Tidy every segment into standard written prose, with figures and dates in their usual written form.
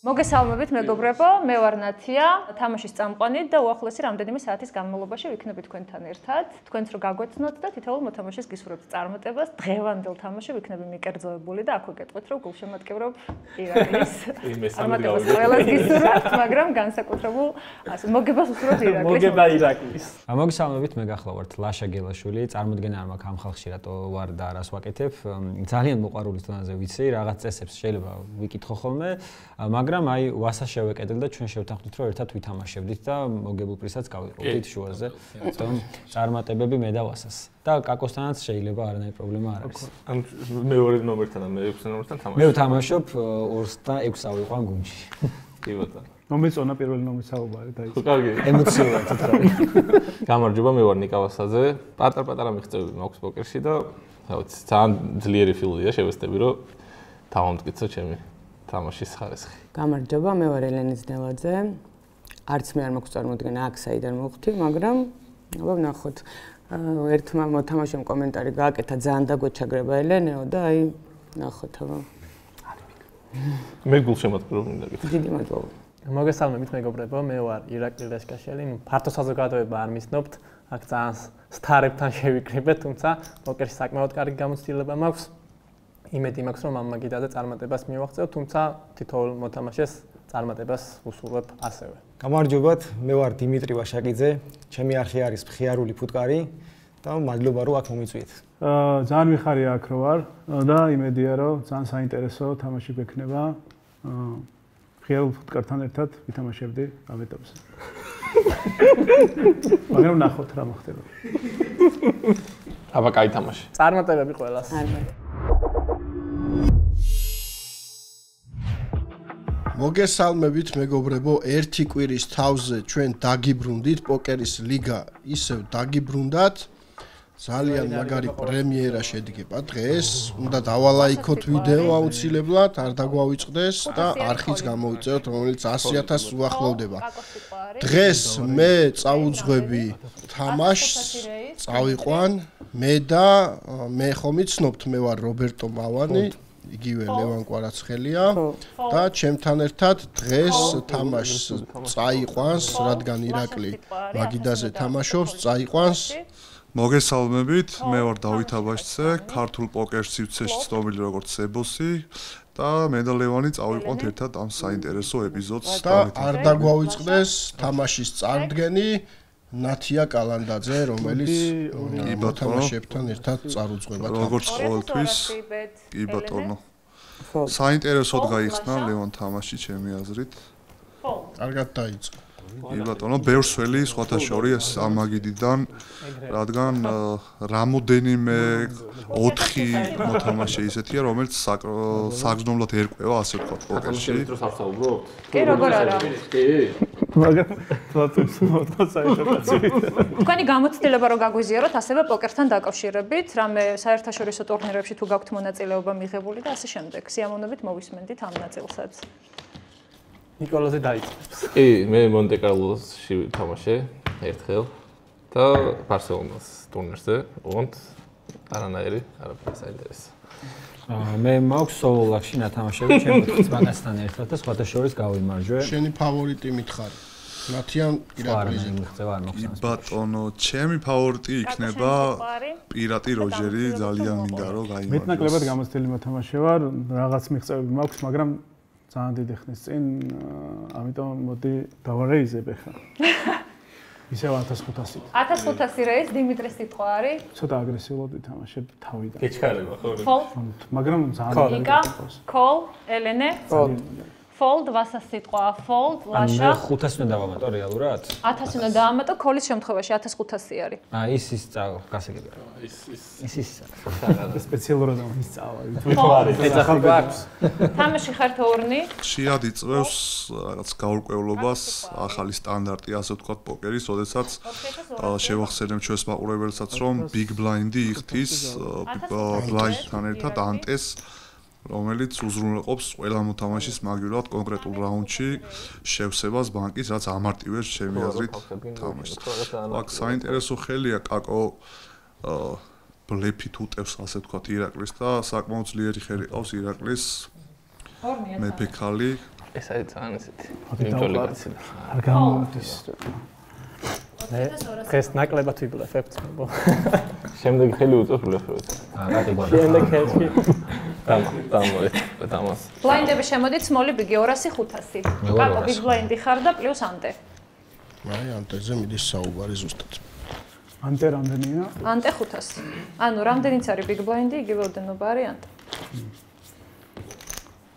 მოგესალმებით მეგობრებო, მე ვარ ნათია, თამაშის წამყვანი და უახლოესი რამდენიმე საათის განმავლობაში ვიქნები თქვენთან ერთად. თქვენც რო გაგვეცნოთ და თითოეულ მოთამაშეს გისურვებთ წარმატებას. დღევანდელ თამაში ვიქნები მიკერძოებული და აქვე გეტყვით, რომ გულშემატკივრობ ირაკლის. წარმატებას ყველას გისურვებთ, მაგრამ განსაკუთრებულ მოგებას უსურვებთ ირაკლის. მოგება ირაკლის. მოგესალმებით, მე გახლავართ ლაშა გელაშვილი, წარმოდგენა არ მაქვს ამ ხალხში რატო ვარ და რას ვაკეთებ. ძალიან მოყვარულის დონეზე ვიცი, რაღაც წესებს შეიძლება ვიკითხო ხოლმე, მაგრამ აი ვასას შევეკეთეთ და ჩვენ შევთანხმდით რომ ერთად ვითამაშებდით და მოგებულ პრისაც გავიყურდით შუაზე. თუმცა წარმატებები მე და ვასას. და კაკოსთანაც შეიძლება არანაირი პრობლემა არ არის. ან მეორე ნომერთან და მე 6 ნომერთან თამაშობ. მე ვთამაშობ 2 და 6 ვიყავ გუნდში. კი ბატონო. მომეწონა პირველი ნომრის საუბარი და ხო კარგი. ემოციურად ვთქვი. გამარჯობა, მე ვარ ნიკა ვასაძე. პატარ-პატარა მიღწევები მაქვს პოკერში და რაღაც ძალიან ძლიერი ფილდია, შევეცდები რომ დავამტკიცო ჩემი თამაშის ხარისხი. გამარჯობა, მე ვარ ელენე ძნელაძე. არც მე არ მაქვს წარმოდგენა აქ საიდან მოვხდი, მაგრამ აბა ვნახოთ. ერთმა მოთამაშემ კომენტარი გააკეთა, ძალიან დაგვეჩაგრება ელენეო და აი ნახოთ აბა. მე გულშემატკივრობ მინდა გითხრა. დიდი მადლობა. მოგესალმებით მეგობრებო, მე ვარ ირაკლი ლეშკაშვილი. ფართო საზოგადოება არ მისნობთ, აქ ძალიან სტარებთან შევიკრიბეთ, თუმცა პოკერში საკმაოდ კარგი გამოცდილება მაქვს. იმედი მაქვს რომ ამ მაგიდაზე წარმატებას მივაღწევ, თუმცა თითოეულ მოთამაშეს წარმატებას უსურვებ ასევე. გამარჯობათ, მე ვარ დიმიტრი ვაშაკიძე, ჩემი არხი არის მხიარული ფუტკარი და მადლობა რომ აქ მომიწვიეთ. ძალიან მიხარია აქ რო ვარ და იმედია რომ ძალიან საინტერესო თამაში გვექნება. მხიარულ ფუტკართან ერთად ვითამაშებდი ამ ეტაპზე. მაგრამ ნახოთ რა მოხდება. აბა, კაი თამაში. წარმატებები ყველას. მოგესალმებით მეგობრებო, ერთი კვირის თავზე ჩვენ დაგიბრუნდით პოკერის ლიგა ისევ დაგიბრუნდათ. ძალიან მაგარი პრემიერა შედგება დღეს. უნდა დავალაიქოთ ვიდეო აუცილებლად, არ დაგვავიწყდეს და არხიც გამოვიწეროთ, რომელიც 100,000 უახლოვდება. დღეს მე წავუძღვები თამაშს, წავიყვან მე და მე ხომ იცნობთ, მე ვარ რობერტო მავანი. იგივე ლევან კვარაცხელია და ჩემთან ერთად დღეს თამაშს წაიყვანს, რადგან ირაკლი მაგიდაზე თამაშობს, წაიყვანს. მოგესალმებით, მე ვარ დავით აბაშძე, ქართულ პოკერს სივრცეში ცნობილი როგორც სებოსი და მე და ლევანი წავიყვანთ ერთად ამ საინტერესო ეპიზოდს და არ დაგვავიწყდეს თამაშის წარდგენი ნათია კალანდაძე, რომელიც მოთამაშეებთან ერთად წარუძღვება თამაშს. როგორც ყოველთვის, კი ბატონო. საინტერესოდ გაიხსნა ლევან თამაში ჩემი აზრით. ხო, კარგად დაიწყო. კი ბატონო, ბევრს ველი სხვათა შორის ამ მაგიდიდან, რადგან რამოდენიმე 4 მოთამაშე ისეთია, რომელიც საგრძნობლად ერკვევა, ასე ვთქვათ, პოკერში. კი, როგორ არა? კი. მაგრამ თქვენი გამოცდილება რო გაგვიზიაროთ, ასევე პოკერთან დაკავშირებით, რამე საერთაშორისო ტურნირებში თუ გაქვთ მონაწილეობა მიღებული და ასე შემდეგ. სიამოვნებით მოვისმენდით ამ ნაწილსაც. ნიკოლოზი დაიწყებს. კი, მე მონტე-კარლოსში ვთამაშე ერთხელ და ბარსელონას ტურნირზე, ოღონდ არანაირი არაფერი საინტერესო. მე მაქვს სოლოლაკში ნათამაშები, ჩემი ძმასთან ერთად და სხვათა შორის გავიმარჯვე. შენი ფავორიტი მითხარი. ნათიან ირაკლიზე მიღწევა არ მაქვს. ბატონო, ჩემი ფავორიტი იქნება პირატი როჯერი, ძალიან მინდა რომ გაიმარჯვოს. მეტნაკლებად გამოცდილი მოთამაშე ვარ, რაღაც მიღწევები მაქვს, მაგრამ ძალიან დიდი ხნის წინ, ამიტომ მოდი დავარეიზებ ახლა. ისევ 1500-ით. 1500 რეის დიმიტრის სიტყვა არის. ცოტა აგრესიულად ვითამაშებ თავიდან. გეჩქარება ხო? Fold. მაგრამ ძალიან იკა, call, ელენე. Fold, ვასას სიტყვა, fold, ლაშა. მე 500 უნდა დავამატო რეალურად? 1000 უნდა დაამატო, call-ის შემთხვევაში 1500 არის. ის გასაგები. ის სპეციალურად ამისწავა. ეძახი გვაქვს. თამაში ხართ ორნი. ხშირად იწვევს რაღაც გაურკვევლობას, ახალი სტანდარტი, ასე ვთქვათ, პოკერის, როდესაც შევახსენებ ჩვენს მაყურებელსაც, რომ big blind-ი იხდის blind-თან ერთად ანტეს, რომელიც უზრუნველყოფს ყველა მოთამაშის მაგივრად კონკრეტულ რაუნდში შევსებას ბანკის, რაც ამარტივებს ჩემი აზრით თამაშს. აქ საინტერესო ხელია კაკო ბლეფით უტევს, ასე ვთქვათ, ირაკლის და საკმაოდ ძლიერი ხელი ყავს ირაკლის მეფე ქალი ეს არის ძალიან ესეთი. იმჭოლი კაცი. არ გამოდის. დღეს ნაკლებად ვიბლეფებთ. შემდეგ ხელი უწევს ბლეფებს. კატეგორია. შემდეგ ხელში. დამოს. ბლაინდები შემოდით, სმოლი ბიგი 200-500. კაკო ბიგ ბლაინდი ხარ და პლუს ანტე. აი, ანტეზე მიდის საუბარი ზუსტად. ანტე რამდენია? ანტე 500. ანუ რამდენიც არის ბიგ ბლაინდი, იგივე ოდენობა არის ანტე.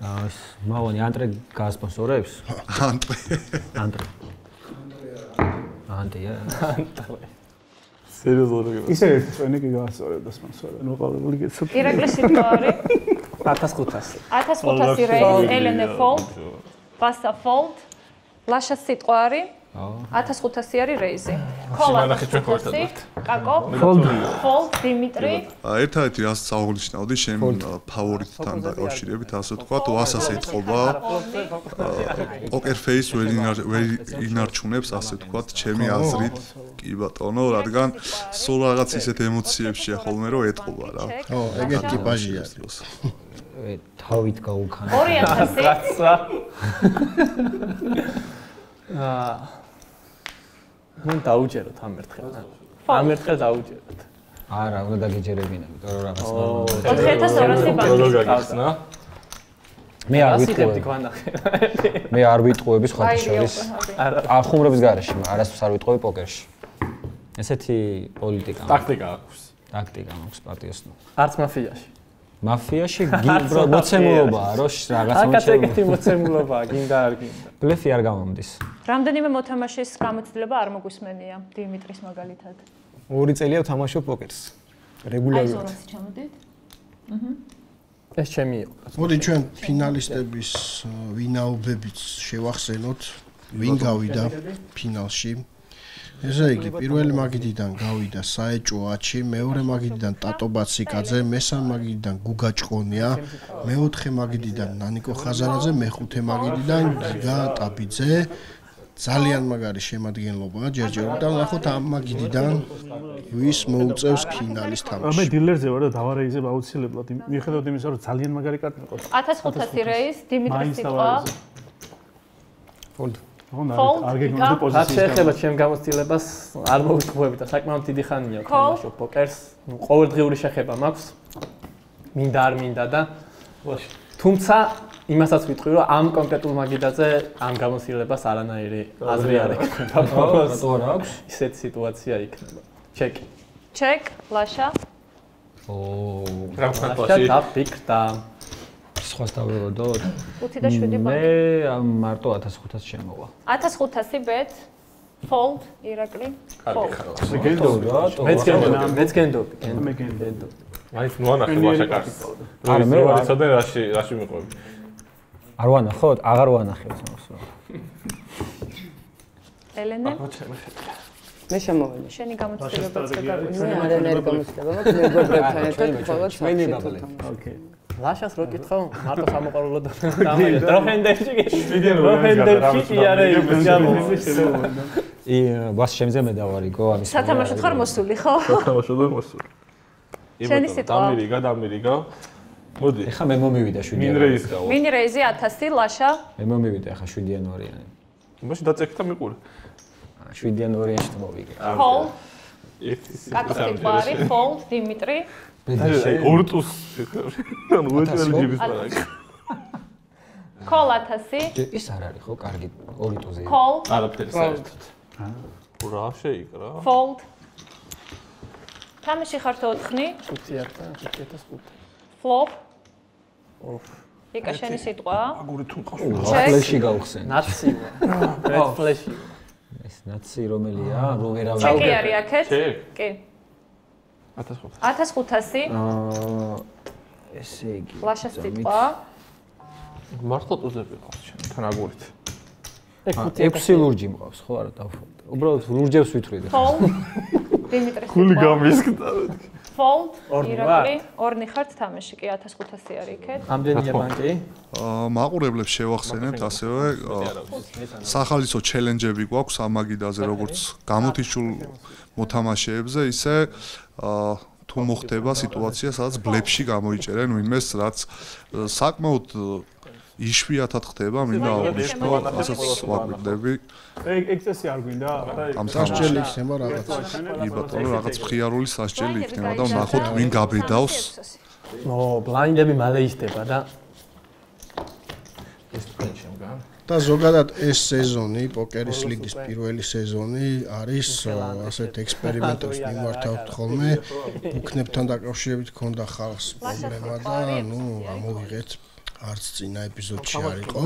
ეს მავონი ანტრე გაასპონსორებს? ანტე. ანტრე. ანტეა. სერიოზულად. ისე ერთი წვენი კი გაასწორებდა სპონსორი. ნუ ყოველი გეცოთ. ირაკლი სიტყვა არის 1500. 1500 რეიზ, ელენე ფოლდ, პასა ფოლდ, ლაშა სიტყვა არის 1500 არის რეიზი. კოლა ნახე ჩვენ ხوارდად ვართ. კაკო, ფოლდ, დიმიტრი. ერთადერთი რაც წაუღნიშნავდი შენ ფავორიტთან დაკავშირებით, ასე ვთქვათ, ვასას ეთყობა. პოკერ ფეის ვერ ინარჩუნებს, ასე ვთქვათ, ჩემი აზრით. კი ბატონო, რადგან სულ რაღაც ისეთ ემოციებშია ხოლმე რომ ეთყობა რა. ო, ეგეთ ტიპაჟია. თავით გაუქანა. 200. მან დაუჯეროთ ამ ერთხელ. ამ ერთხელ დაუჯეროთ. არა, უნდა დაგეჯერებინა, იმიტომ რომ რაღაც 4200 ბანკი. მე არ ვიტყუები. მე არ ვიტყუები სხვათა შორის. ახუმრების გარეშე, არასდროს არ ვიტყუები პოკერში. ესეთი პოლიტიკა. ტაქტიკა აქვს. ტაქტიკა მაქვს პატიოსნო. არც მაფიაში. მაფიაში მოცემულობაა, რომ რაღაც აკაცეკეთი მოცემულობაა, გინდა არ გინდა. ბლეფი არ გამომდის. რამდენიმე მოთამაშის გამოცდილება არ მოგვისმენია დიმიტრის მაგალითად. 2 წელია ვთამაშობ პოკერს. რეგულარულად. აი 200 ჩამოდით? ეს ჩემი იყო. მოდი ჩვენ ფინალისტების ვინაობებიც შევახსენოთ, ვინ გავიდა ფინალში. ესე იგი, პირველი მაგიდიდან გავიდა საეჭო აჩი, მეორე მაგიდიდან ტატო ბაციკაძე, მესამე მაგიდიდან გუგა ჭყონია, მეოთხე მაგიდიდან ნანიკო ხაზარაძე, მეხუთე მაგიდიდან გიგა ტაბიძე. ძალიან მაგარი შემადგენლობაა, ჯერჯერობით და ნახოთ ამ მაგიდიდან ვის მოუწევს ფინალის თამაში. მე დილერზე ვარ და დავარეიზებ აუცილებლად, მიუხედავად იმისა, რომ ძალიან მაგარი კარტი მყავს. 1500 რეიზ, დიმიტრის სიტყვა. ფოლდ. არ გეგმავდი პოზიციის. შეეხება ჩემ გამოცდილებას, არ მოვიტყუები და საკმაოდ დიდი ხანია ვთამაშობ პოკერს. ყოველდღიური შეხება მაქვს. მინდა არ მინდა და თუმცა იმასაც ვიტყვი, რომ ამ კონკრეტულ მაგიდაზე ამ გამოცდილებას არანაირი აზრი არ ექნება. რატო არ აქვს? ისეთი სიტუაცია იქნება. ჩეკი. ჩეკ, ლაშა. რა ლაშა და პიკდა. სხვას დავველოდოთ? 5 და 7 ბანკი. მე მარტო 1500 შემოვა. 1500 ბეთ, ფოლდ, ირაკლი. მეც გენდობი. მაინც მოანახე ვაშა კარს. არა, მე ვარ ცოტა რაში მიყვები. არ ვანახოთ? აღარ ვანახებთ მას. ელენე. მე შემოვედი. შენი გამოცდილებაც გაგაგვიძე. მე არანაირი გამოცდილება მაქვს, მეგობრებთან ერთად მხოლოდ ჩვენი ბაბლე. ოკეი. ლაშას რო კითხო, მარტო სამოყვარულო და დამაი დროფენდებში კი არა ბას შემზე მე დავარიგო ამის. სათამაშოდ ხარ მოსული, ხო? სათამაშოდ ვარ მოსული. შენი სიტყვა. დამირიგა. მოდი. ეხა მე მომივიდა 7 მინ რეიზ გავა. მინი რეიზი 1000, ლაშა. მე მომივიდა ეხა 7 იანვარიანი. იმაში დაწექი და მიყურე. 7 იანვარიაში მოვიგე. ფოლდ. ერთი კაკო სიტყვა არის, ფოლდ, დიმიტრი. ორტუს. ანუ უეჭველი ჯიბის პარაკი. კოლ 1000. ის არ არის ხო, კარგი, ორი ტუზია. კოლ. არაფერი საერთოდ. რა შეიკრა? ფოლდ. თამაში ხარ 4-ნი. 5,000 ფლოპ. იკა შენი სიტყვა. აგური თუ მყავს. ფლეში გავხსენ. ნაცივა. რედ ფლეში. ეს ნაცი რომელია? რო ვერავინ. ჩეკი არის აქეთ? კი. 1500. 1500. ესე იგი. ლაშა სიტყვა. მართლა ტუზები ყავს შენთან აგურით. 6 ლურჯი მყავს, ხო არა დავფოლდ. უბრალოდ ლურჯებს ვითვლიდე. ფოლდ. დიმიტრის სიტყვა. გული გამისკდა. ფოლდ. ირაკლი. ორნი ხართ თამაში კი 1500 არის იქეთ. ამდენია ბანკი? მაყურებლებს შევახსენებთ ასევე სახალისო ჩელენჯები გვაქვს ამ მაგიდაზე, როგორც გამოთიშულ მოთამაშეებზე, ისე თუ მოხდება სიტუაცია, სადაც ბლეფში გამოიჭერენ ვინმეს, რაც საკმაოდ იშვიათად ხდება, მინდა აღვნიშნო, ასაც ვაკვირდები. ეგ წესი არ გვინდა? ამ სასჯელი იქნება რაღაც. კი ბატონო, რაღაც მხიარული სასჯელი იქნება და ვნახოთ ვინ გაბედავს. ბლაინდები მალე ისდება და ეს თქვენ შემგან. და ზოგადად ეს სეზონი, პოკერის ლიგის პირველი სეზონი არის ასეთ ექსპერიმენტებს მიმართავთ ხოლმე. ბუქნებთან დაკავშირებით ქონდა ხალხს პრობლემა და ამოვიღეთ არც წინა ეპიზოდში არ იყო.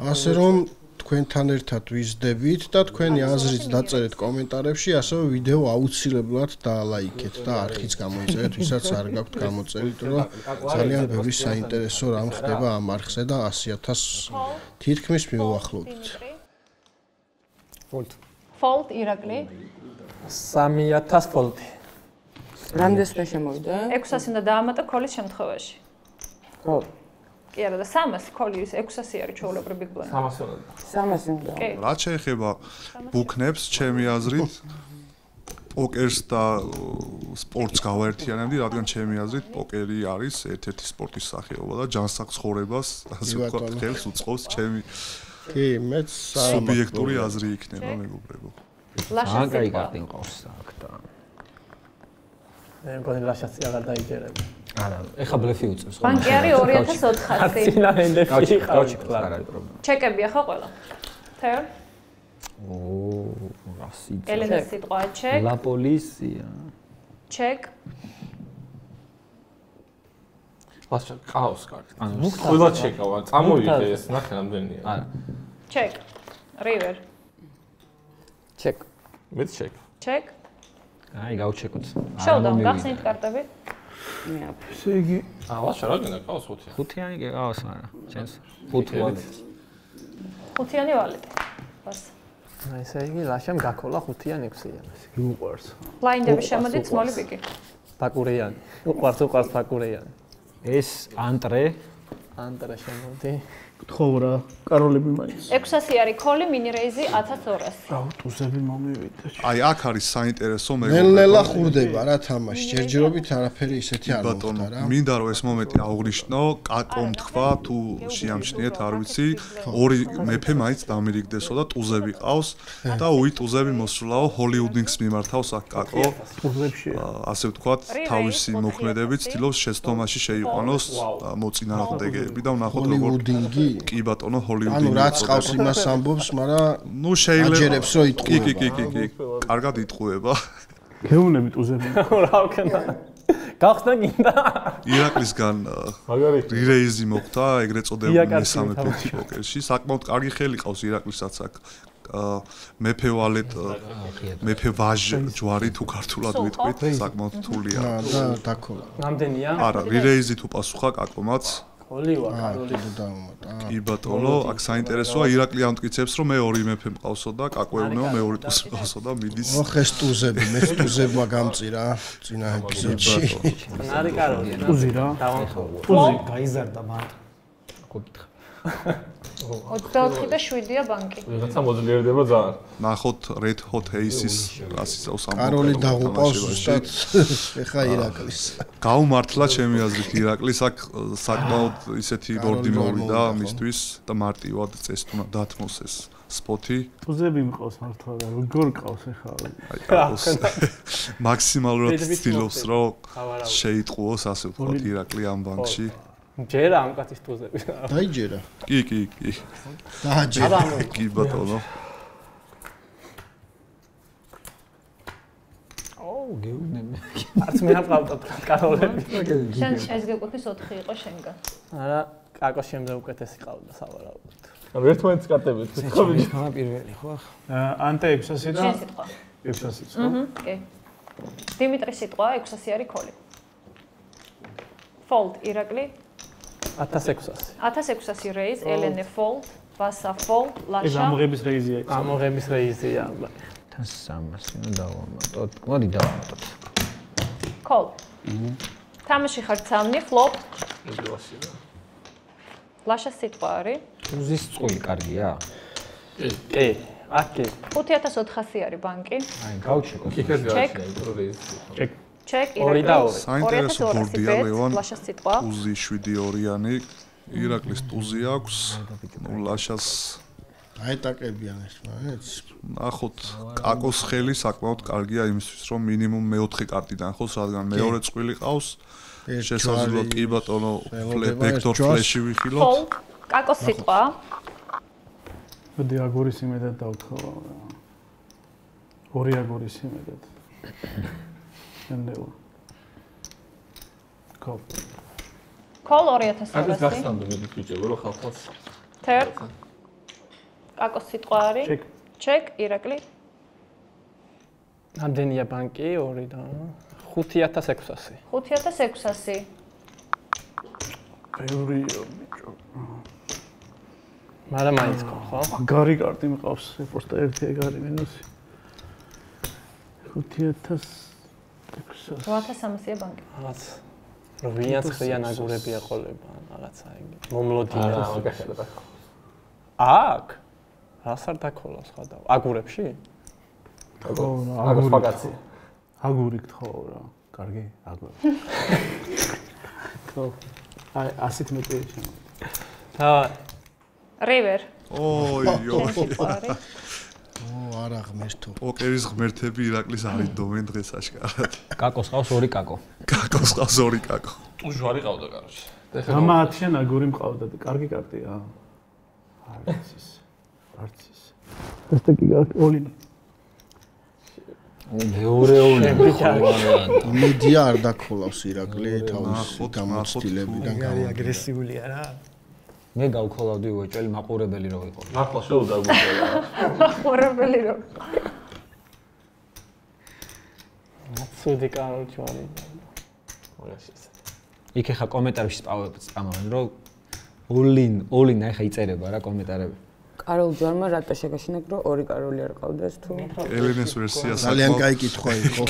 ასე რომ თქვენთან ერთად ვიზრდებით და თქვენი აზრიც დაწერეთ კომენტარებში, ასევე ვიდეო აუცილებლად დაალაიქეთ და არხიც გამოიწერეთ, ვისაც არ გაქვთ გამოწერილი, რომ ძალიან ბევრი საინტერესო რამ ხდება ამ არხზე და 100,000 თითქმის მიუახლოვდით. Fault ირაკლი 3000 ფოლტი. რამდენს და შემოვიდა? 600 უნდა დაამატო ქოლის შემთხვევაში. ხო. კი არა და 300 ქოლის 600 არის ჩვეულებრივ big blind. 300 უნდა. რაც შეეხება ბუქნებს, ჩემი აზრით პოკერს და სპორტს გავაერთიანებდი, რადგან ჩემი აზრით პოკერი არის ერთ-ერთი სპორტის სახეობა და ჯანსაღ ცხოვრებას, ასე ვთქვათ, ხელს უწყობს ჩემი კი, მეც სუბიექტური აზრი იქნება, მეგობრებო. ლაშა კაი კარტი მყავს აქ და მე მგონი ლაშაც აღარ დაიჯერები. არა, ეხა ბლეფი უწევს ხო? ბანკი არის 2400. ცინა ენდებში კაუჩი არ არის პრობლემა. ჩეკებია ხო ყველა? თეო? რა სიტყვა. ელენას სიტყვა ჩეკ. ლა პოლიცია. ჩეკ. ლაშა ყავს კარტი. ანუ ყველა ჩეკავა, წამოვიდე ეს ნახე რამდენია. არა. ჩეკ. რივერ. ჩეკ. მეც ჩეკ. ჩეკ. აი, გავჩეკოთ. შევდამ გახსნით კარტები. ესე იგი, ლაშა რა გინდა ყავს 5? ხუთიანი გყავს, მაგრამ ჩემს 5 ვალეტ. ხუთიანი ვალეტი. ბას. ესე იგი ლაშამ გაქოლა 5-ან 6-იან. მიუყვარს. ბლაინდები შემოდით small big-ი. ფაკურიანი. უყვარს ფაკურიანი. ეს ანტრე ანტრე შემოდი. გთხოვ რა, კაროლები მაინც. 600 არის ქოლი, mini raise 1200. რა ტუზები მომივიდა. აი აქ არის საინტერესო ნელ-ნელა ხურდება რა თამაში. ჯერჯერობით არაფერი ისეთი არ მოხდა რა. მინდა რომ ეს მომენტი აღვნიშნო, კაკომ თქვა თუ შეამჩნიეთ, არ ვიცი, ორი მეფე მაინც დამირიგდესო და ტუზები ყავს და უი ტუზები მოსვლაო ჰოლივუდინგს მიმართავს აქ კაკო. ტუზებში. ასე ვთქვათ, თავისი მოქმედებით ცდილობს შეცდომაში შეიყვანოს მოწინააღმდეგეები და ვნახოთ როგორ ჰოლივუდინგი კი ბატონო ჰოლივუდი. ანუ რაც ყავს იმას ამბობს, მაგრამ ნუ შეიძლება აჯერებს რომ იტყუება. კი. კარგად იტყუება. გეუნები ტუზები. რა ვქნა? გახსნა გინდა? ირაკლისგან რირეიზი მოხდა, ეგრეთ წოდებული მესამე ფეხი პოკერში. საკმაოდ კარგი ხელი ყავს ირაკლისსაც აქ. მეფე ვალეტ, მეფე ვაჟ ჯვარი თუ ქართულად ვიტყვით, საკმაოდ რთულია. და დაქოლა. რამდენია? არა, რირეიზი თუ პასუხა კაკომაც. კოლივა, კოლი. კი ბატონო, აქ საინტერესოა ირაკლი ამტკიცებს, რომ მე ორი მეფე მყავსო და კაკოევნეო მეორე ტუზი მყავსო და მიდის. ოხ ეს ტუზები, მე ტუზებმა გამწირა წინა ეპიზოდში. არის კარგი. ტუზი რა. ტუზი გაიზარდა მარტ. გოგითხა. 24 და 7-ია ბანკი. ვიღაცა მოძლიერდება ძალიან. ნახოთ Red Hot Aces რას იცავს ამ კაროლი დაღუპავს ზუსტად ეხა ირაკლის. გაუმართლა ჩემი აზრით ირაკლის აქ საკმაოდ ისეთი ბორდი მოვიდა მისთვის და მარტივად წესტუნა დათმოს ეს სპოტი. ტუზები მყავს მართლა და როგორ ყავს ეხა. მაქსიმალურად ცდილობს რომ შეიტყუოს ასე ვთქვათ ირაკლი ამ ბანკში. ჯერა ამ კაცის ტუზები. დაიჯერა. კი. დააჯერა. კი ბატონო. გეუნები. არც მე არ ყავდა კაროლები. შენ ეს გეკუთვნის 4 იყო შენგან. არა, კაკოს შემდგე უკეთესი ყავდა სავარაუდოდ. ანუ ერთმანეთს კარტებით ხო ვიცი. ხა პირველი ხო? ანტე 600 და შენ სიტყვა. 600 ხო? კი. დიმიტრის სიტყვა 600 არის ქოლი. Fold ირაკლი 1600. 1600 raise, ელენე fold, ვასა fold, ეს ლაშა. ამოღების რეიზია იქ. ამოღების რეიზია. თან 300 უნდა დავამატოთ. მოდი დავამატოთ. Call. თამაში ხარ ცამნი, flop. ლაშა სიტყვა არის. ტუზის წყვილი კარგია? კი. აკი. 5400 არის ბანკი. აი, გავჩეკოთ. კიკერ გააჩნია რეიზი. Check ორი და ორი. საინტერესო ბორდია ლევან. ლაშა სიტყვა. ტუზი 7-2-იანი. ირაკლის ტუზი აქვს. ნუ ლაშას აეტაკებიან ეს მაინც. ნახოთ, კაკოს ხელი საკმაოდ კარგია იმისთვის, რომ მინიმუმ მე-4 კარტიდან ხოს, რადგან მეორე წყვილი ყავს. შესაძლოა კი ბატონო, ვექტორ ფლეში ვიხილოთ. Fold. კაკოს სიტყვა. მოდი აგურის იმედად დავთქო. ორი აგურის იმედად. შენდევა. Call. Call 2200. არის გასამდე მე ვიჭებო რომ ხალხს. Turn. კაკოს სიტყვა არის. Check. Check ირაკლი. რამდენია ბანკი 2-დან 5600. 5600. ბევრია ბიჭო. მაგრამ მაინც ხო? გარი კარტი მყავს, просто ერთი ეგარი მინუსი. 5600. 8300-ია ბანკი. რაღაც რომ ვინაც ხიან აგურები ეყოლება, რაღაცა იგი. მომლოდია. აქ? რას არ დაქოლა სხვა და აგურებში? აგური. აგური გთხოვ რა. კარგი, აგური. ხო. აი 100 მეტრი შემო. და River. ოი. არა ღმერთო. პოკერის ღმერთები ირაკლის არიდობენ დღეს აშკარად. კაკოს ყავს 2 კაკო. კაკოს ყავს 2 კაკო. უჟვარი ყავდა კაროში. გამაათიან აგური მყავდა და კარგი კარტია. არც ის. ეს ტეკი ოლინი. მეორე ოლინი. მედია არ დაქოლავს ირაკლი თავის გამოცდილებიდან გამო. აგრესიულია რა. მე გავქოლავდი უეჭველი მაყურებელი რო იყო. მართლა შეუდა გუგლა. მაყურებელი რო. ცუდი კაროჩი არის. იქ ხა კომენტარებში წამოვენ რომ ოლინ აი ხა იწერება რა კომენტარები. კაროლ ჯარმა რატო შეგაშინակ რომ 2 კაროლი არ ყავდეს თუ ელენეს ვერსია ძალიან კაი კითხვა იყო.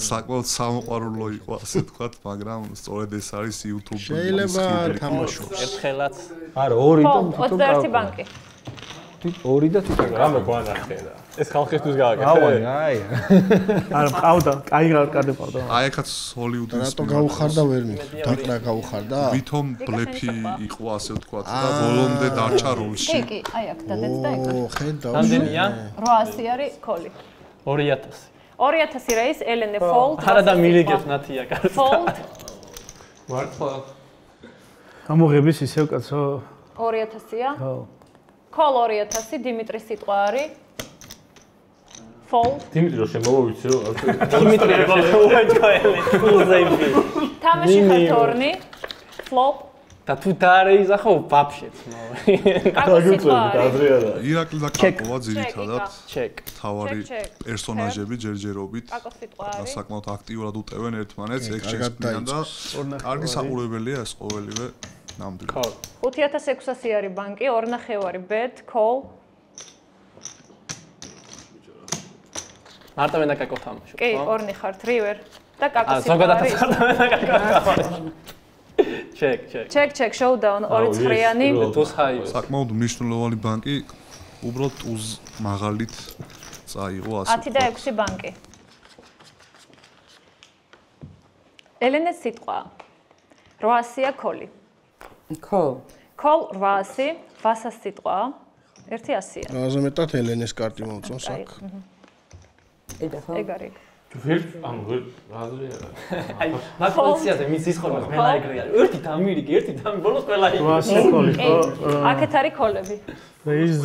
საკმაოდ სამოყვარულო იყო ასე ვთქვათ, მაგრამ სწორედ ეს არის YouTube-ში. შეიძლება თამაშობს. ერთხელაც არა 2 და 21 ბანკი. 2 და თვითონ რამე გვანახე რა. ეს ხალხისთვის გააკეთე. ავანი აი. არა მყავდა, კაი კარტი მყავდა. აი ახაც ჰოლივუდის რატო გაუხარდა ვერ მიხდი? დაკრა გაუხარდა? ვითომ ბლეფი იყო ასე ვთქვათ და ბოლომდე დარჩა როლში. კი, აი აქ დადეთ და ეგ. ხედავ. რამდენია? 800 არის კოლი. 2000. 2000 რეის ელენე fold. არა და მილიგებს ნათია კარს. Fold. მართლა გამოღების ისევ კაცო. 2000-ია. ხო. Call 2000 დიმიტრის სიტყვა არის. Fold. დიმიტრი რო შემოვიცი რომ დიმიტრი უაჯოელი უზეიმი. თამაში ხათორნი. Flop. და თუ დაარეიზა ხო ვაფშეც მოვა. კაკოს სიტყვა არის. ირაკლი და კაკოვა ძირითადად ჩეკ. თავარი პერსონაჟები ჯერჯერობით კაკოს სიტყვა და არის. საკმაოდ აქტიურად უტევენ ერთმანეთს, ეგ შეგვიძლია და კარგი საყურებელია ეს ყოველივე ნამდვილად. ხო. 5600 არის ბანკი, 2.5 bet, call. მარტო მე და კაკო თამაშობ. კი, 2 ხართ, river და კაკოს სიტყვა ზოგადად არის. მარტო მე და კაკო თამაშობ. ჩეკ. Check, showdown, 2 ცხრიანი. თუს ჰაი. საკმაოდ მნიშვნელოვანი ბანკი, უბრალოდ ტუზ მაღალით წაიღო ასე. 10 და 6 ბანკი. ელენეს სიტყვა. 800-ია კოლი. Call. Call 800, ვასას სიტყვა. 100-ია. ყველაზე მეტად ელენეს კარტი მომწონს აქ. იდა ხო? ეგ არის. ვერ ანუ ვერ რაზრია რა. აი, მაგპოზიციაზე მის ის ხოლმე ყველა ეგრე არის. ერთი დამირიკი, ერთი დამი ბოლოს ყველა იგი. 800 კოლი ხო? აქეთ არის კოლები. რეიზ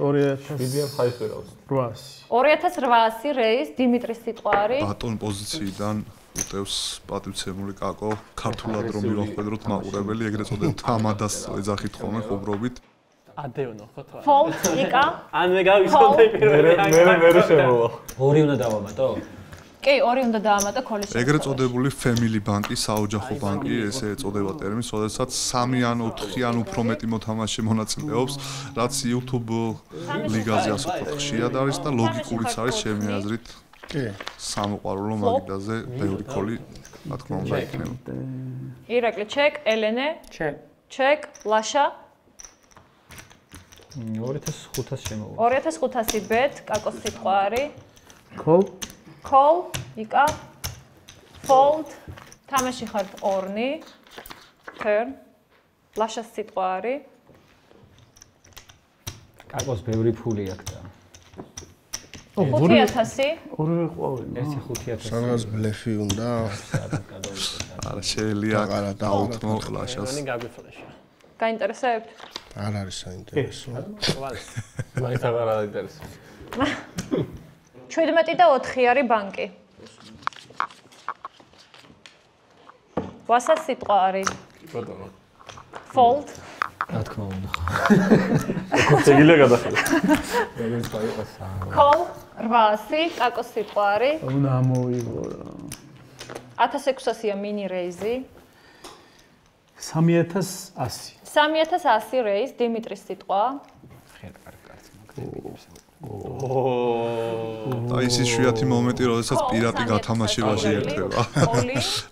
2000 ვიდეო ფაილს ვერ აქვს. 800. 2800 რეის დიმიტრის სიტყვა არის. ბატონ პოზიციიდან უტევს პატივცემული კაკო, ქართულად რომ მივახვედროთ მაყურებელი, ეგრეთ წოდებით თამადას ეძახით ხოლმე ხუბრობით. ადეონო ხო თვა. Fold, იკა. ან მე გავიხოდე პირველი. მე შემოვა. 2 უნდა დავამატო? კი, 2 უნდა დაამატო კოლის. ეგრეთ წოდებული family ბანკი, საოჯახო ბანკი, ესე ეწოდება ტერმინს, როდესაც 3 ან 4 ან უფრო მეტი მოთამაშე მონაწილეობს, რაც YouTube ლიგაზე ასე უფრო ხშირად არის და ლოგიკურიც არის ჩემი აზრით. კი. სამოყვარულო მაგიდაზე ბევრი კოლი, რა თქმა უნდა, იქნება. ირაკლი, check, ელენე, Check. check, ლაშა. 2500 შემოვა. 2500 bet, კაკოს სიტყვა არის. Call. Call, იკა. Fold, თამაში ხართ 2. Turn. ლაშას სიტყვა არის. კაკოს ბევრი ფული აქვს და 5000. ორივე ყვავი. ერთი 5000. სანას ბლეფი უნდა. არა შეიძლება დაუთმო ლაშას. რონი გაგვიფლეშა. გაინტერესებთ? არ არის საინტერესო. მაინც აღარ აინტერესებს. 17 და 4 არის ბანკი. ვასას სიტყვა არის. ბატონო. Fold. რა თქმა უნდა. კოცეგილა გადახდა. Call 800 კაკოს სიტყვა არის. უნდა ამოვიღო. 1600-ია mini raise-ი. 3100. 3100 raise დიმიტრის სიტყვა. და ის იშვიათი მომენტი, როდესაც პირატი გათამაშებაში ერთვება.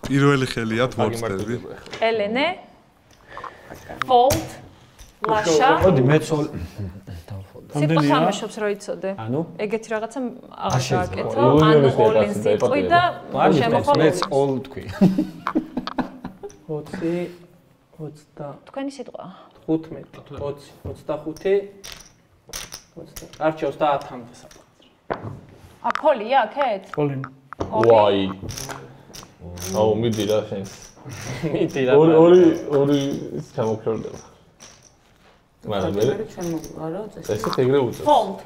პირველი ხელია თვორცდები. ელენე. Fold. ლაშა. მოდი მეც სიტყვა თამაშობს რო იცოდე. ანუ ეგეთი რაღაცა აღარ გააკეთო. ანუ all-in სიტყვი და შემოხვალ. მეც all თქვი. 20 20 თქვენი სიტყვა. 15 20 25 20 არჩევს და 10-მდე საფრთხე. აკოლია აქეთ? კოლინ. ვაი. აუ მიდი რა შენს. მიდი რა. ორი ჩამოქრდება. მაგრამ მე ესე ეგრე უწევს. Fold.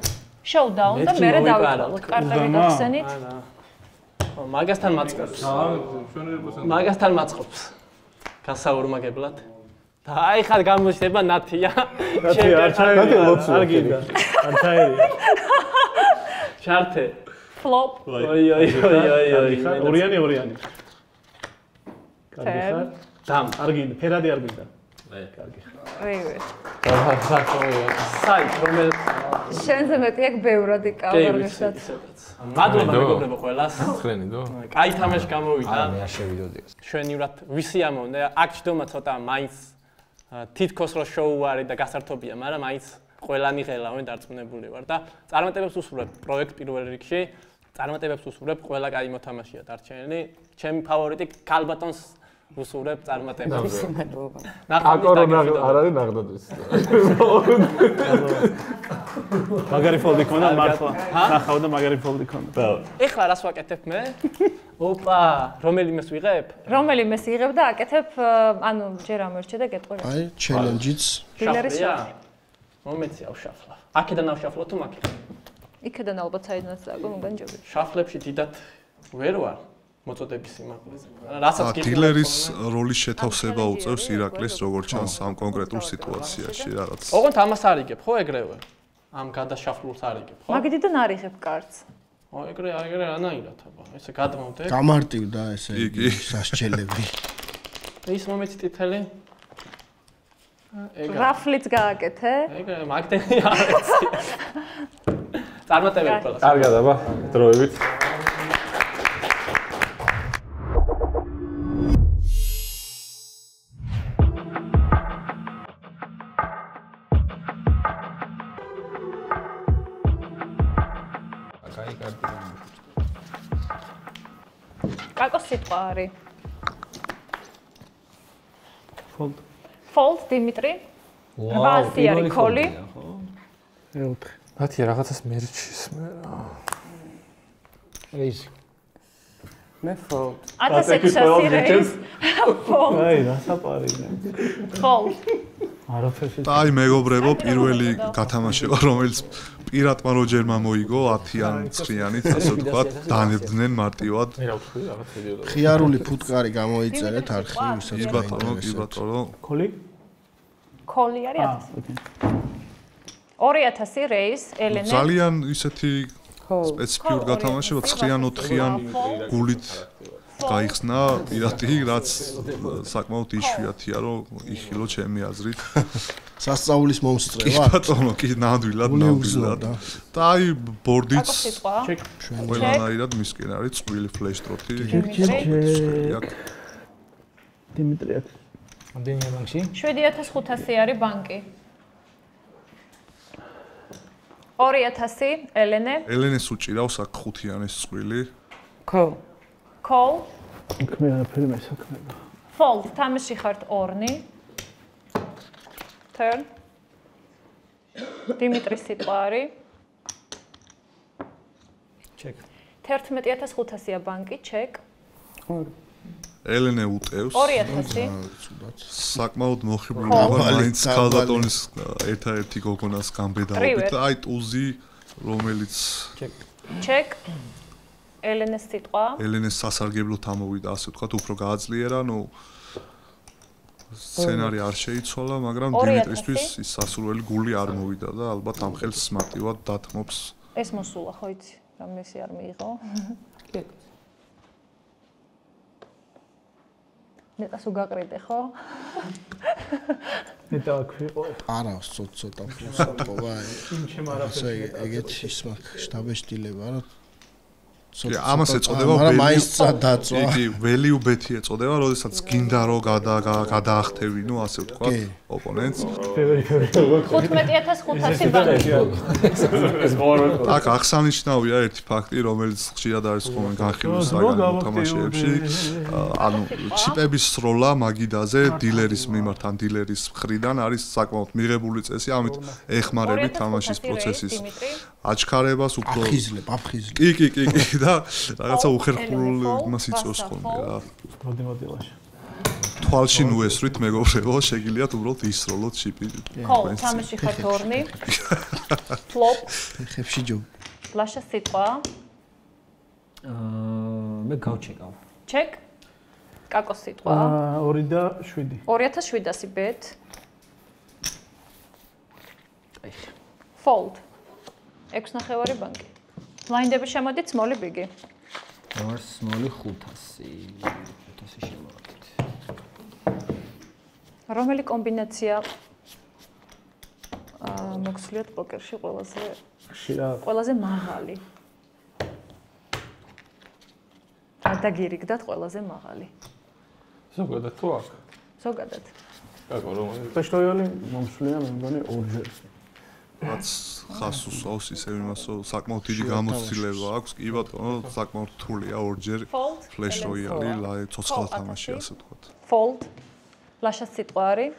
Showdown და მე დავიწყოთ. კარტები გახსენით. ხო, მაგასთან მაწყობს. მაგასთან მაწყობს. გასაურმაგებლად. და აი ხარ გამოჩნდება ნათია. არ გინდა. არ ჩაერია. ჩარტე. Flop. ოი. ორიანი. კარგი ხარ? დამ. არ გინდა, ფერადი არ გინდა. კარგი ხარ. რივე. საით რომელ შენზე მეტი აქ ბევრად იკავერგესაც. მადლობა მეგობრებო ყველას. ხრენი დო? კაი თამაში გამოვიდა. არა მე არ შევიდოდი. ჩვენივრად ვისი ამოვნდა. აქ ჯდომა ცოტა მაინც თითქოს რო შოუ არის და გასართობია, მაგრამ მაინც ყველანი ღელავენ დარწმუნებული ვარ და წარმატებებს უსურვებ პროექტ პირველ რიგში. წარმატებებს უსურვებ ყველა კაი მოთამაშეა დარჩენილი. ჩემი ფავორიტი კალბატონს უსურვებ წარმატებებს. აკორონა არ არის ნაღდათვის. მაგარი ფოლდი ქონდა მართლა. ნახავ და მაგარი ფოლდი ქონდა. ეხლა რას ვაკეთებ მე? ოპა, რომელიმეს ვიღებ? რომელიმეს იღებ და აკეთებ, ანუ ჯერ ამერჩე და გეტყვი. აი, ჩელენჯიც. დილერის მომეცი ავშაფლა. აქედან ავშაფლო თუ მაქედან? იქედან ალბათ საიდანაც დაგო მოგანჯობი. შაფლებში დიდად ვერ ვარ. მოწოდების სიმაღლეზე. რასაც გიქნა. დილერის როლის შეთავსება უწევს ირაკლეს როგორც ჩანს ამ კონკრეტულ სიტუაციაში რაღაც. ოღონდ ამას არ იგებ, ხო ეგრევე? ამ გადაშაფლულს არ იგებ, ხო? მაგიდიდან არ იღებ კარტს. ეგრე რანაირად აბა, ესე გადმოვდე. გამარტივდა ესე იგი სასჯელები. ის მომეცი ტიტელი? რაფლიც გააკეთე? ეგრე მაგდენი არ ეცი. წარმატებები ყველას. კარგად აბა, დროებით. კაკოს სიტყვა არის. Fold. Fold დიმიტრი. 800 არის კოლი. 4. მათი რაღაცას მერჩის მე რა. Raise. მე fold. 1600 raise. Fold. აი, რასაყარია. Fold. არაფერში. და აი მეგობრებო, პირველი გათამაშება, რომელიც პირატმა როჯერ მოიგო 10-იან 9-იანით, ასე ვთქვათ, დანებდნენ მარტივად. მე რა ვთქვი, რაღაც იდეა. ხიარული ფუტკარი გამოიწერეთ არხი, ვისაც კი ბატონო. კოლი? კოლი არის 2000 raise, ელენე. ძალიან ისეთი სპეციფიური გათამაშება 9-იან 4-იან გულით გაიხსნა პირატი, რაც საკმაოდ იშვიათია, რომ იხილო ჩემი აზრით. სასწაულის მომსწრება. კი ბატონო, კი ნამდვილად. და აი ბორდიც ყველანაირად მისკენ არის წვრილი ფლეშტროთი. დიმიტრი აქ. ამდენია ბანკში? 7500 არის ბანკი. 2000 ელენე. ელენეს უჭირავს აქ 5-იანის წვრილი. Call. იქ მე არაფერი მესაქმება. Fold, თამაში ხართ ორნი. turn დიმიტრის სიტყვა არის check 11500-ია ბანკი, check ელენე უტევს 2000 საკმაოდ მოხიბლული მაინც ქალბატონის ერთ-ერთი გოგონას გამბედაობით და აი ტუზი რომელიც check ელენეს სიტყვა ელენეს სასარგებლოდ ამოვიდა ასე ვთქვათ უფრო გააძლიერა ნუ სცენარი არ შეიცვალა მაგრამ დიმიტრისთვის ის სასურველი გული არ მოვიდა და ალბათ ამ ხელს მარტივად დათმობს ეს მოსულა ხო იცი რამე ისე არ მიიღო კი ნეტას უგაყრიდე ხო? ნეტა ქვიყო. არა, ცოტა ფლუსატყობა. იმ ჩემ არაფერს. ეგეთი ის მაქვს შტაბეშტილება რა. ამას ეწოდება იგი value bet-ი ეწოდება, როდესაც გინდა რომ გადაახტევი, ნუ ასე ვთქვა, ოპონენტს. 15500 ბანკი. აქ აღსანიშნავია ერთი ფაქტი, რომელიც ხშირად არის ხოლმე განხილვის საგანო თამაშებში. ანუ ჩიპების სროლა მაგიდაზე დილერის მიმართ ან დილერის მხრიდან არის საკმაოდ მიღებული წესი, ამით ეხმარებით თამაშის პროცესის აჩქარებას უფრო აფხიზლებ. კი და რაღაცა უხერხულ იმას იწვევს ხოლმე რა. მოდი ლაშა. თვალში ნუ ესვრით მეგობრებო, შეგიძლიათ უბრალოდ ისროლოთ ჩიპი. ხო, თამაში ხარ თორნი. ფლოპ. ხებში ჯო. ლაშა სიტყვა. მე გავჩეკავ. ჩეკ. კაკოს სიტყვა. 2 და 7. 2700 bet. Fold. 6.5 ბანკი. ბლაინდები შემოდით, small big-ი. ორ small 500. 500 შემოვაკეთე. რომელი კომბინაცია მოგცვლიათ პოკერში ყველაზე მაღალი? გადაგირიგდათ ყველაზე მაღალი. ზოგადად თუ აქ? ზოგადად. კაკო რომელი? სპეშალი მომსვლია მე მგონი ორჯერ. რაც ხას უსვავს ისე იმას რომ საკმაოდ დიდი გამოცდილება აქვს კი ბატონო საკმაოდ რთულია ორჯერ ფლეშ როიალი ლაი ცოცხალ თამაში ასე ვთქვათ fold ლაშას სიტყვა არის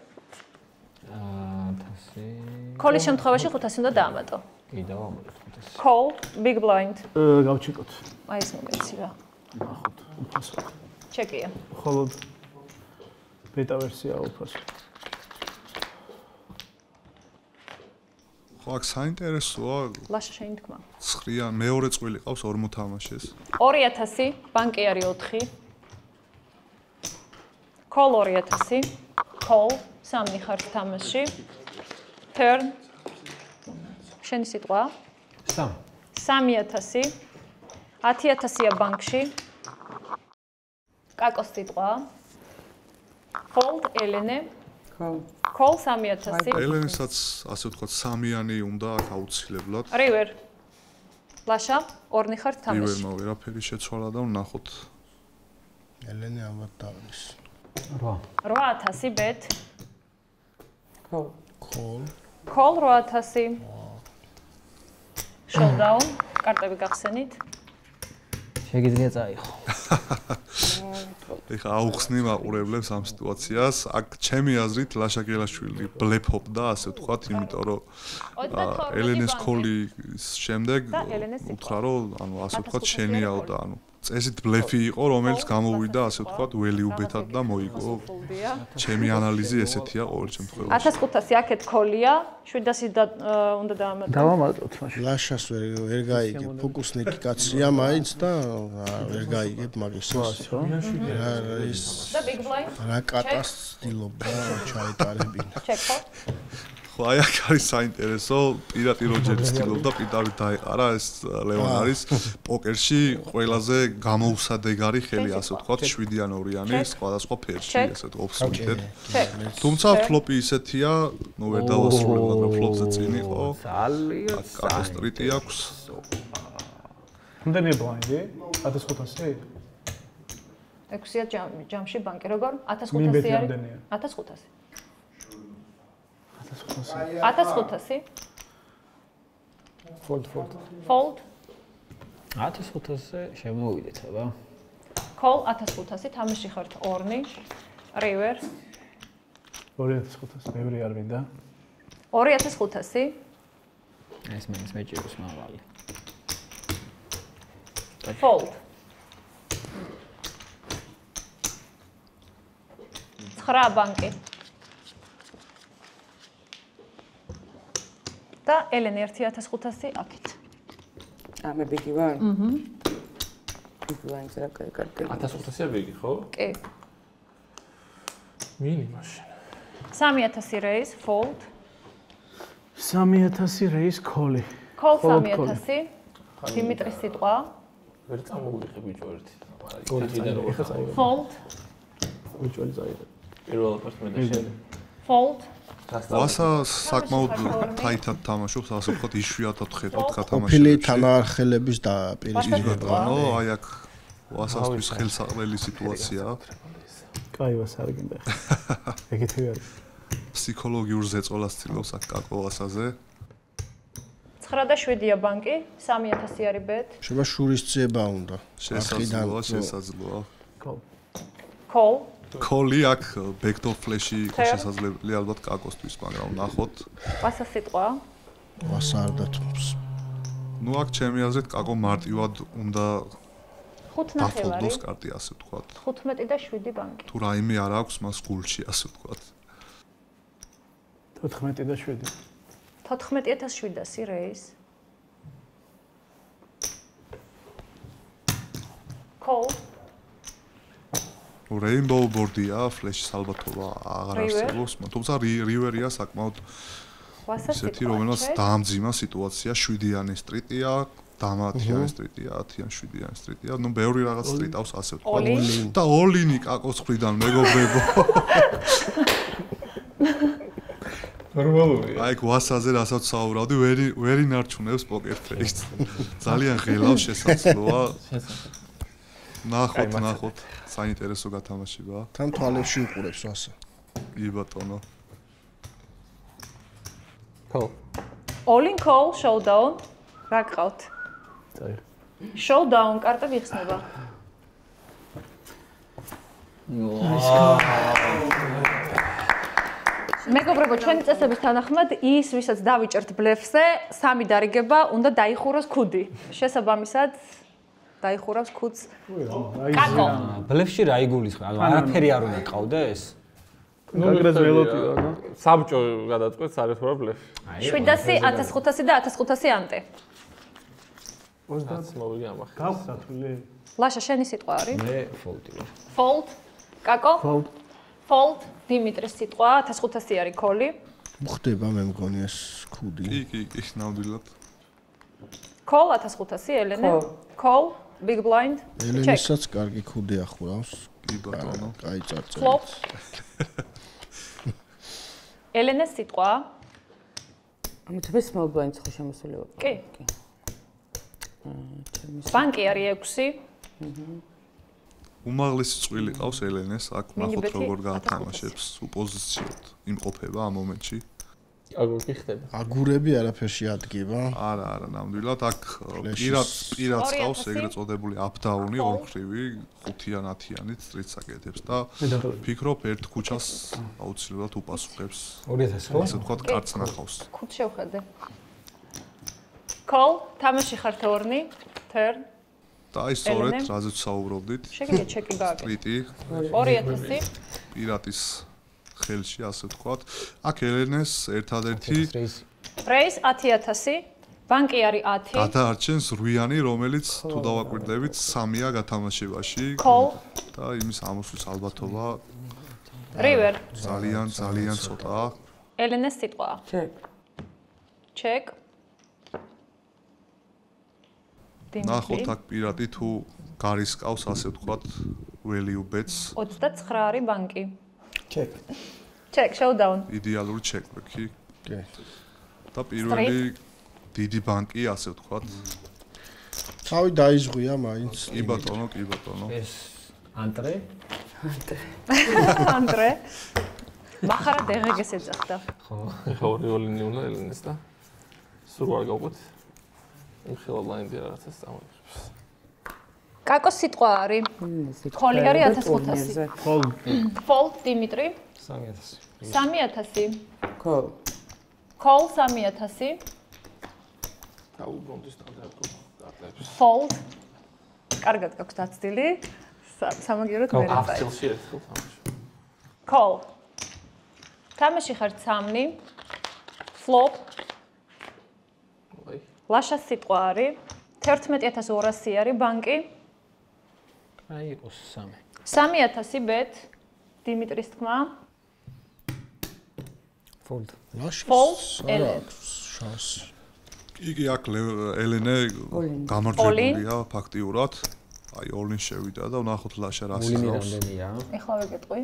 1000 კოლის შემთხვევაში 500 უნდა დაამატო კი დავამატოთ 500 call big blind გავჩიკოთ აი ეს მომენტი რა ნახოთ უფასო ჩეკია ხოლო ბეტა ვერსია უფასო ხო აქ საინტერესოა ლაშა შენი თქმა ცხრიან მეორე წვილი ყავს ორ მოთამაშეს 2000 ბანკი არის 4 call 2000 call სამი ხარ თამაში turn შენი სიტყვა 3000 10000-ია ბანკში კაკოს სიტყვა fold ელენე call 3000 ელენესაც ასე ვთქვათ სამიანი უნდა აქ აუცილებლად river ლაშა ორნი ხარ თამაში river-მა ვერაფერი შეცვალა და ვნახოთ ელენე ამათ დავის 8000 bet call 8000 showdown კარტები გახსენით შეგიძლია წაიღო ეხა აუხსნი მაყურებლებს ამ სიტუაციას აქ ჩემი აზრით ლაშა გელაშვილი ბლეფობდა ასე ვთქვათ იმიტომ რომ ელენეს კოლის შემდეგ უთხრა რომ ანუ ასე ვთქვათ შენიაო და ანუ წესით ბლეფი იყო რომელიც გამოვიდა ასე ვთქვათ ველიუბეთად და მოიგო ჩემი ანალიზი ესეთია ყოველ შემთხვევაში 1500 აქეთ კოლია 700 უნდა დაამატო დავამატოთ მაშინ ლაშას ვერ გაიგებ ფოკუსნიკი კაცია მაინც და ვერ გაიგებ მაგის ის და big blind რა კატას ცდილობდა ჩაეტარებინა ჩეკო ხო აი აქ არის საინტერესო პირატი როჯერი ცდილობდა პირდაპირ დაეყარა ეს ლევან არის პოკერში ყველაზე გამოუსადეგარი ხელი ასე ვთქვათ 7-იან 2-იანი სხვადასხვა ფერში ასე ოფსვიტად თუმცა ფლოპი ისეთია ნუ ვერ დავასრულებ მაგრამ ფლოპზე წინ იყო ძალიან კატასტრიტი აქვს რამდენი ბლაინდი 1500 6-ია ჯამში ბანკი როგორ 1500 არის 1500 1500 fold fold 1500 შემოვიდეთ აბა call 1500 თამაში ხართ ორნი river 2500 ბევრი არ მინდა. 2500. ეს მეჭიროს მავალი. Fold. 9 ბანკი. და ელენე 1500 აქეთ. მე ბიგი ვარ? ბიგი რა კარგი. 1500-ია ბიგი, ხო? კი. მინიმუმში. 3000 raise, fold. 3000 raise call-ი. Call 3000. დიმიტრის სიტყვა. ვერ წამოვიღე ბიჭო ერთი. Fold. ბიჭოი წაიღე. პირველ ფერს მე და შენ. Fold. ვასა საკმაოდ თაითად თამაშობს, ასე ვთქვათ, იშვიათად ხედავთ გათამაშებას. ოფილი თანაარხელების დაპირისპირება. ანუ აი აქ ვასასთვის ხელსაყრელი სიტუაციაა. კაი ვასარგინდა. ეგეთი არის. ფსიქოლოგიურ ზეწოლას ცდილობს აქ კაკო ვასაზე. 9 და 7-ია ბანკი, 3000 არის bet. შეიძლება შურის ძება უნდა. შესაძლოა. Call. Call-ი აქ backdoor flash-ი იყო შესაძლებელი ალბათ კაკოსთვის, მაგრამ ნახოთ. ვასა სიტყვა. ვასა არ დათმობს. ნუ აქ ჩემი აზრით კაკო მარტივად უნდა 5 ნახევარი. დაფოლდოს კარტი, ასე ვთქვათ. 15 და 7 ბანკი. თუ რაიმე არ აქვს მას გულში, ასე ვთქვათ. 14 და 7. 14700 raise. Call. Rainbow board-ია, flash-ის ალბათობა აღარ არსებობს, თუმცა river-ია საკმაოდ ისეთი, რომელსაც დაამძიმა სიტუაცია, 7-იანი სტრიტია, დამათიანი სტრიტია, 10-იანი 7-იანი სტრიტია, ნუ ბევრი რაღაც სტრიტავს ასე ვთქვათ. და all-in-ი კაკოს მხრიდან მეგობრებო. ნორმალურია. აი გვასაზე რასაც საურავდი, ვერ ინარჩუნებს poker face-ს. ძალიან ღელავს შესაძლოა. ნახოთ, საინტერესო გათამაშება. თან თვალებში უყურებს ვასა. კი ბატონო. Call. All in call, showdown. რა გყავთ? წაიღე. Showdown კარტები იხსნება. მეგობრებო, ჩვენი წესების თანახმად ის, ვისაც დავიჭერთ ბლეფზე, 3 დარიგება, უნდა დაიხუროს ქუდი. შესაბამისად დაიხურავს ქუდს. კაკო. ბლეფში რა იგულისხმება? ანუ არაფერი არ უნდა ყავდეს? გაგრეს ველოტია, ნო? საბჭო გადაწყვეტს არის რა ბლეფი. 700, 1500 და 1500 ანტე. 30 მოვიგე ამახ. გავხსათვლი. ლაშა შენი სიტყვა არის? მე fold-ი ვარ. Fold. კაკო? Fold. Fold. დიმიტრის სიტყვა 1500 არის call-ი. ხდება მე მგონი ეს ქუდი. კი, ნამდვილად. Call 1500 ელენე. Call. Big blind. ელენისაც კარგი ქუდი ახურავს. კი ბატონო. კაი წარწერა. Flop. ელენეს სიტყვა. ამიტომ small blind ხო შემოსულიყო. კი. ბანკი არის 6. უმაღლესი წვილი ყავს ელენეს, აქ ნახოთ როგორ გაათამაშებს უპოზიციოდ. იმყოფება ამ მომენტში. აგური ხდება. აგურები არაფერში ადგება. არა, ნამდვილად აქ პირად ყავს ეგრეთ წოდებული up-down-ი ორხრივი 5-იან 10-იანით სტრიტს აკეთებს და ფიქრობ ერთ ქუჩას აუცილებლად უპასუხებს. 2000 ხო? ასე ვთქვათ, კარტს ნახავს. ქუდს შევხედე. Call, თამაში ხარ turn-ი, turn. და აი სწორედ რაზეც საუბრობდით. შეგიძლია ჩეკი გააკეთო. სტრიტი 2000. პირატის ხელში, ასე ვთქვათ. აქ ელენეს ერთადერთი raise 10000, ბანკი არის 10. გადაარჩენს 8-იანი, რომელიც თუ დავაკვირდებით 3-ია გათამაშებაში და იმის ამოსვლის ალბათობა river. ძალიან ცოტაა. ელენეს სიტყვა. Check. ნახოთ აქ პირატი თუ გარისკავს, ასე ვთქვათ, value bets. 29 არის ბანკი. Check, showdown. იდეალური check-back-ი. კი. და პირველი დიდი ბანკი, ასე ვთქვათ. თავი დაიზღვია მაინც. კი ბატონო. ეს ანტრე. ანტრე. მახარა დაღეგეს ეძახდა. ხო, ხა ორი უნდა ელენეს და სულ არ გავყვეთ. იმ ხელა ბლაინდი რაღაცას წამოიღებს. კაკოს სიტყვა არის. ხოლი არის 1500. Fold Dimitri. 3000. 3000. Call. Call 3000. დაუბრუნდი სტანდარტულ. Fold. კარგად გაქვს დაცდილი. სამაგიეროდ მე რა. აფცილში ერთხელ თამაში. Call. თამაში ხარ 3. Flop. ლაშას სიტყვა არის. 11200 არის ბანკი. აი იყოს 3. 3000 bet. დიმიტრის თქმა. Fold. Fold. ელენ. იგი აქ ელენე გამარჯვებულია ფაქტიურად. აი all-in შევიდა და ვნახოთ ლაშა რა სიტყვას. რამდენია? ეხლა ვეკეტყვი.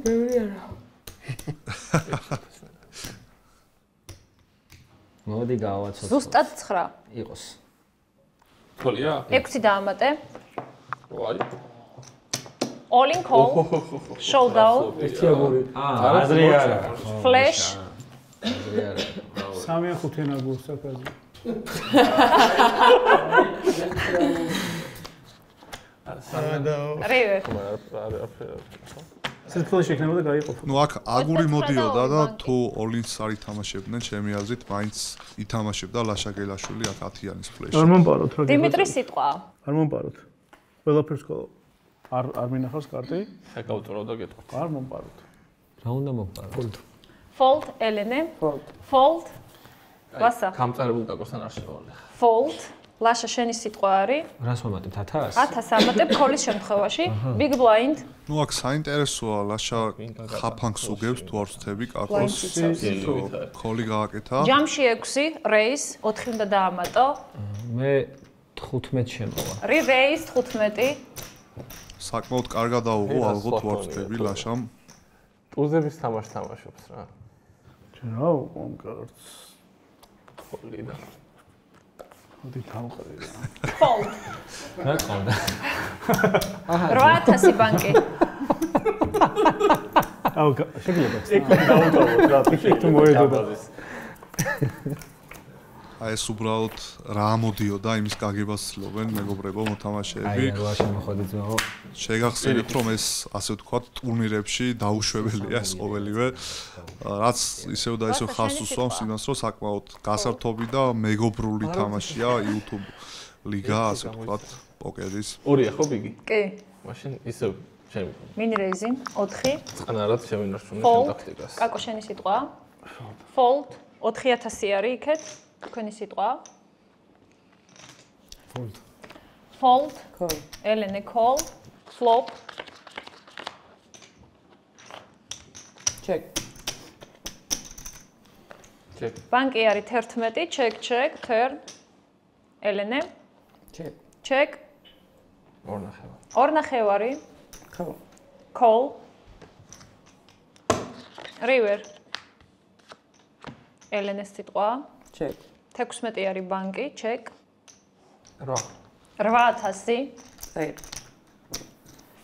მოდი გავაცოთ. ზუსტად 9. იყოს. ხოლია? 6 დაამატე. ვაი. All-in call. Showdown. აზრი არა. Flash. აზრი არა. 3-5 ნაგურს აკაზე. River. სიტყვა შექნებოდა გაიყოფა. ნუ აქ აგური მოდიოდა და თუ all-ins არ ითამაშებდნენ, ჩემი აზრით, მაინც ითამაშებდა ლაშა გელაშვილი აქ 10-იანის ფლეში. არ მომპაროთ რა. დიმიტრის სიტყვა. არ მომპაროთ. ყველაფერს არ მინახავს კარტი? საკაუტორო და გეტყვი. არ მომპაროთ. რა უნდა მოგპაროთ? Fold ელენე. Fold. ვასა. გამწარებულ კაკოსთან არ შევალე. Fold. ლაშა შენი სიტყვა არის. რას ვამატებ 1000? 1000 ამატებ ქოლის შემთხვევაში. Big blind. ნუ აქ საინტერესოა ლაშა ხაფანგს უგებს თუ არ ვწდები კაკოს. ქოლი გააკეთა. ჯამში 6, raise 4 უნდა დაამატო. მე 15 შემოვა. Raise 15. საკმაოდ კარგად დაუღო ალბათ თუ არ ვწდები ლაშამ. ტუზების თამაშს თამაშობს რა. რა კონკრეტს ხოლი და მოდი თავყრე. Fold. რა ყავდა? 8000 ბანკი. აუ შეიძლება დავუტოვოთ რა თუ მოედოდა. აი ეს უბრალოდ რა მოდიოდა იმის გაგებას ცდილობენ მეგობრებო მოთამაშეები. აი რა შემოხოდეთ ძმაო. შეგახსენებთ რომ ეს ასე ვთქვათ ტურნირებში დაუშვებელია ეს ყოველივე. რაც ისევ და ისევ ხარს უსვამს იმას რომ საკმაოდ გასართობი და მეგობრული თამაშია YouTube ლიგა ასე ვთქვათ პოკერის. ორია ხო ბიგი? კი. მაშინ ისევ ჩემი Mini raising 4. წყნარად შემინარჩუნე შენ ტაქტიკას. კაკო შენი სიტყვა. Fold 4000 არის იქეთ. თქვენი სიტყვა. Fold. Fold. Call. ელენე call. Flop. Check. Check. ბანკი არის 11, check check, turn. ელენე. Check. Check. ორ ნახევარი. Call. Call. River. ელენეს სიტყვა. Check. 16 არის ბანკი, check. 8. 8000. Right.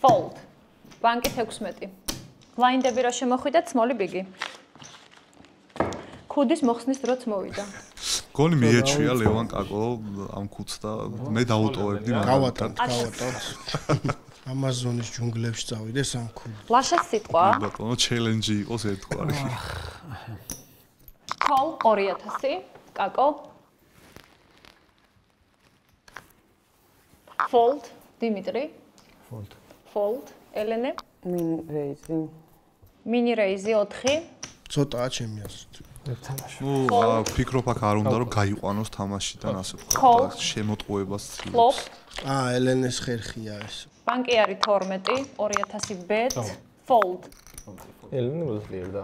Fold. ბანკი 16. ბლაინდები რა შემოხვიდა, ცმოლი ბიგი. ქუდის მოხსნის დროც მოვიდა. გონი მიეჩვია ლევან კაკო ამ ქუდს და მე დაუტოვებდი მაგრამ გავატანთ. ამაზონის ჯუნგლებში წავიდეს ამ ქუდს. ლაშას სიტყვა. ბატონო ჩელენჯი იყოს ერთგვარი. Call 2000. კაკო. Fold. დიმიტრი. Fold. Fold. ელენე. Mini raising. Mini raise 4. ცოტაა ჩემი აზრით. ნუ ფიქრობ აქ არ უნდა რომ გაიყვანოს თამაშიდან ასე Call. ვთქვათ შემოტყუებას Flop. ელენეს ხერხია ეს. ბანკი არის 12, 2000 bet. Fold. ელენე მოძლიერდა.